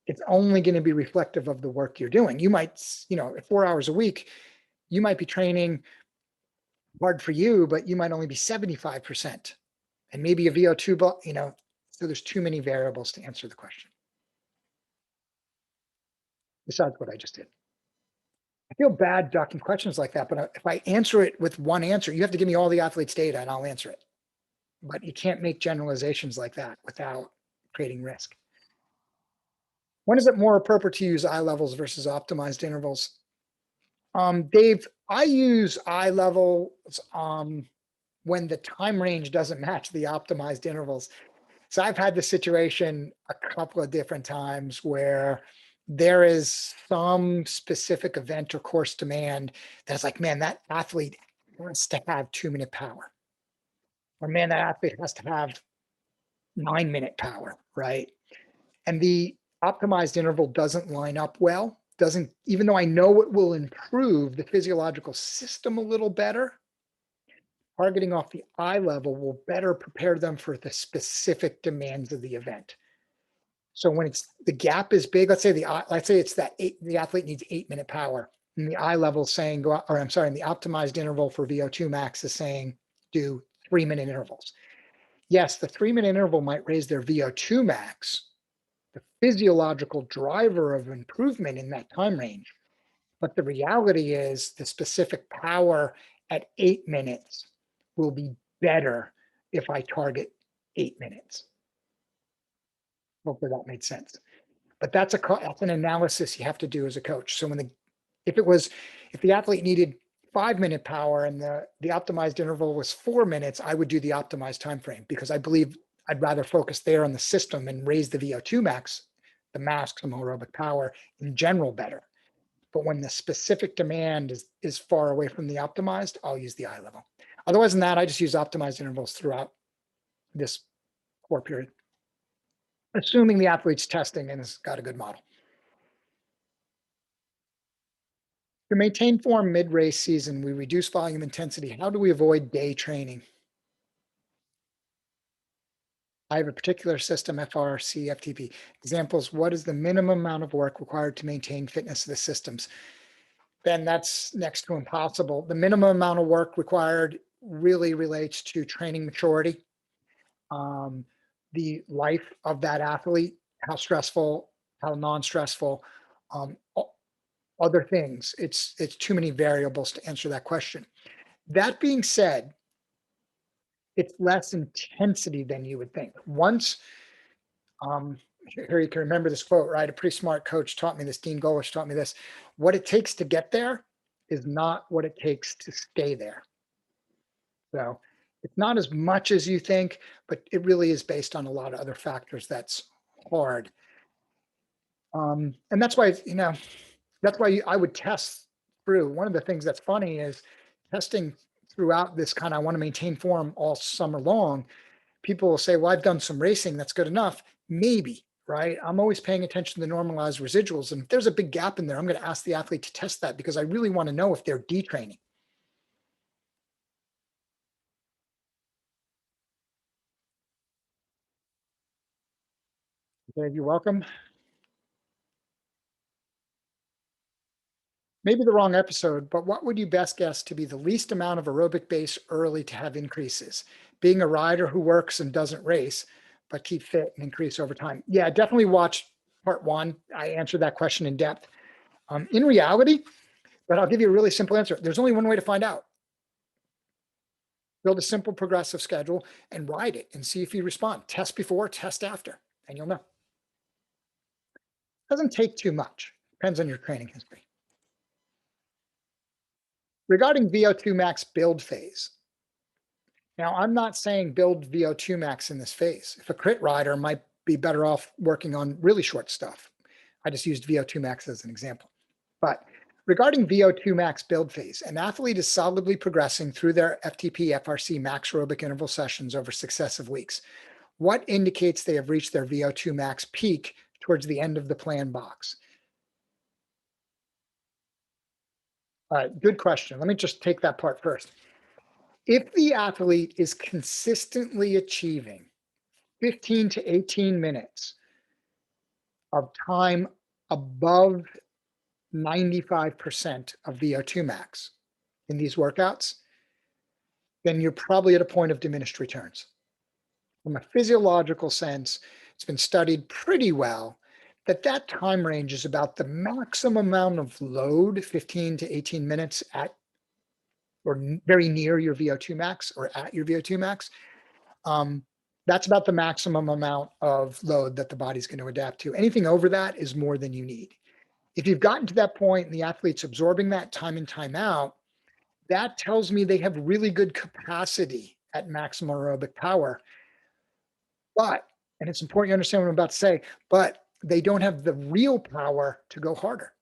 it's only going to be reflective of the work you're doing. You might, at 4 hours a week, you might be training hard for you, but you might only be 75%. And maybe a VO2, so there's too many variables to answer the question. Besides what I just did. I feel bad ducking questions like that, but if I answer it with one answer, you have to give me all the athlete's data and I'll answer it. But you can't make generalizations like that without creating risk. When is it more appropriate to use eye levels versus optimized intervals? Dave, I use eye levels when the time range doesn't match the optimized intervals. So I've had the situation a couple of different times where there is some specific event or course demand that's like, man, that athlete has to have 2-minute power. Or man, that athlete has to have 9-minute power, right? And the optimized interval doesn't line up well, even though I know it will improve the physiological system a little better, targeting off the eye level will better prepare them for the specific demands of the event. So when the gap is big, let's say it's that the athlete needs 8-minute power, and the eye level saying and the optimized interval for VO2 max is saying do 3-minute intervals. Yes, the 3-minute interval might raise their VO2 max, the physiological driver of improvement in that time range. But the reality is the specific power at 8 minutes will be better if I target 8 minutes. Hopefully that made sense. But that's an analysis you have to do as a coach. So if the athlete needed 5-minute power and the optimized interval was 4 minutes, I would do the optimized time frame because I believe I'd rather focus there on the system and raise the VO2 max, the maximum aerobic power in general better. But when the specific demand is far away from the optimized, I'll use the eye level. Otherwise than that, I just use optimized intervals throughout this core period, assuming the athlete's testing and has got a good model. To maintain form mid-race season, we reduce volume intensity. How do we avoid day training? I have a particular system, FRC, FTP. Examples, what is the minimum amount of work required to maintain fitness of the systems? Ben, that's next to impossible. The minimum amount of work required really relates to training maturity, the life of that athlete, how stressful, how non-stressful, other things. It's too many variables to answer that question. That being said, it's less intensity than you would think. Once, here you can remember this quote, right? A pretty smart coach taught me this, Dean Golish taught me this. What it takes to get there is not what it takes to stay there. So it's not as much as you think, but it really is based on a lot of other factors that's hard. And that's why, that's why I would test through. One of the things that's funny is testing throughout this kind of, I want to maintain form all summer long. People will say, well, I've done some racing, that's good enough. Maybe, right? I'm always paying attention to the normalized residuals. And if there's a big gap in there, I'm going to ask the athlete to test that because I really want to know if they're detraining. Okay, you're welcome. Maybe the wrong episode, but what would you best guess to be the least amount of aerobic base early to have increases? Being a rider who works and doesn't race, but keep fit and increase over time. Yeah, definitely watch part 1. I answered that question in depth. In reality, but I'll give you a really simple answer. There's only one way to find out. Build a simple progressive schedule and ride it and see if you respond. Test before, test after, and you'll know. Doesn't take too much. Depends on your training history. Regarding VO2 max build phase. Now, I'm not saying build VO2 max in this phase. If a crit rider might be better off working on really short stuff. I just used VO2 max as an example. But regarding VO2 max build phase, an athlete is solidly progressing through their FTP FRC max aerobic interval sessions over successive weeks. What indicates they have reached their VO2 max peak towards the end of the plan box? All right, good question. Let me just take that part first. If the athlete is consistently achieving 15 to 18 minutes of time above 95% of VO2 max in these workouts, then you're probably at a point of diminished returns. From a physiological sense, it's been studied pretty well that time range is about the maximum amount of load, 15 to 18 minutes at or very near your VO2 max or at your VO2 max. That's about the maximum amount of load that the body's going to adapt to. Anything over that is more than you need. If you've gotten to that point and the athlete's absorbing that time in, time out, that tells me they have really good capacity at maximum aerobic power. But, and it's important you understand what I'm about to say, but they don't have the real power to go harder.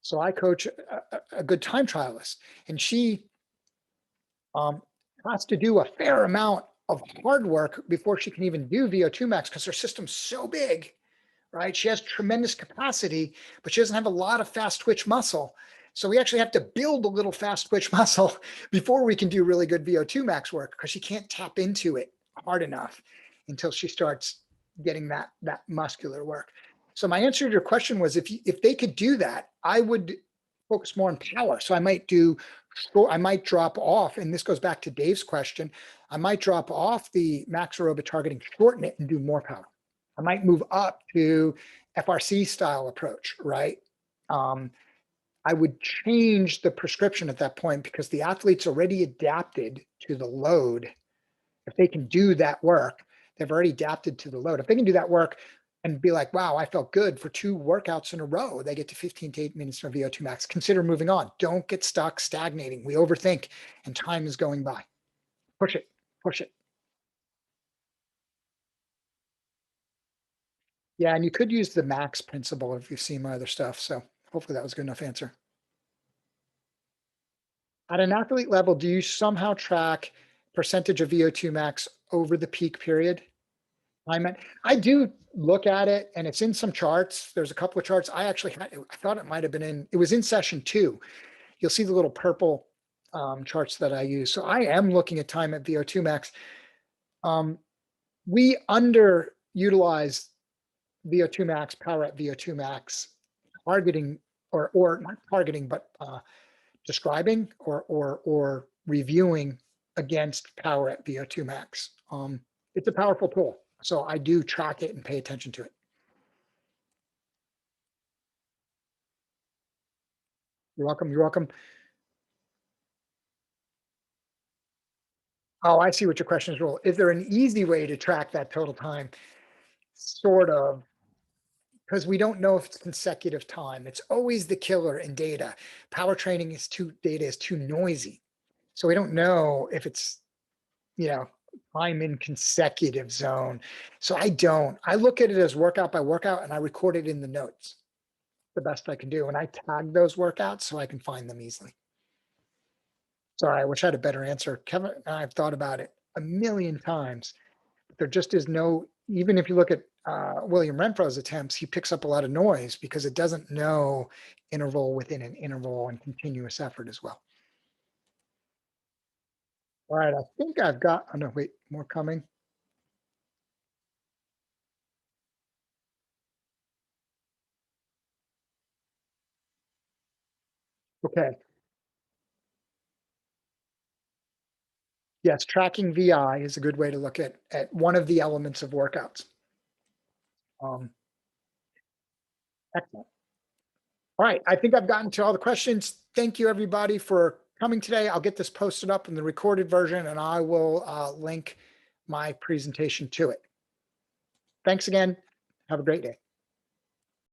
So I coach a good time trialist, and she has to do a fair amount of hard work before she can even do VO2 max because her system's so big, right? She has tremendous capacity, but she doesn't have a lot of fast twitch muscle. So we actually have to build a little fast twitch muscle before we can do really good VO2 max work because she can't tap into it hard enough until she starts getting that muscular work. So my answer to your question was if they could do that, I would focus more on power. So I might drop off, and this goes back to Dave's question, I might drop off the max aerobic targeting, shorten it and do more power. I might move up to FRC style approach, right? I would change the prescription at that point because the athlete's already adapted to the load. If they can do that work, they've already adapted to the load. If they can do that work and be like, wow, I felt good for 2 workouts in a row. They get to 15 to 8 minutes of VO2 max. Consider moving on. Don't get stuck stagnating. We overthink and time is going by. Push it, push it. Yeah, and you could use the max principle if you've seen my other stuff. So hopefully that was a good enough answer. At an athlete level, do you somehow track percentage of VO2 max over the peak period? I do look at it and it's in some charts. There's a couple of charts. I thought it might have been it was in session 2. You'll see the little purple charts that I use. So I am looking at time at VO2 max. Um, we underutilize VO2 max, power at VO2 max, targeting or not targeting, but describing or reviewing against power at VO2 max. It's a powerful tool. So I do track it and pay attention to it. You're welcome. You're welcome. Oh, I see what your question is. Well, is there an easy way to track that total time? Sort of, because we don't know if it's consecutive time. It's always the killer in data. Power training is data is too noisy. So we don't know if it's, you know, time in consecutive zone. So I don't. I look at it as workout by workout and I record it in the notes. The best I can do. And I tag those workouts so I can find them easily. Sorry, I wish I had a better answer. Kevin and I have thought about it a million times. There just is no, even if you look at William Renfro's attempts, he picks up a lot of noise because it doesn't know interval within an interval and continuous effort as well. All right, I think I've got, oh no, wait, more coming. Okay, yes, tracking VI is a good way to look at one of the elements of workouts. Um, Excellent. All right, I think I've gotten to all the questions. Thank you, everybody, for coming today. I'll get this posted up in the recorded version, and I will link my presentation to it. Thanks again. Have a great day.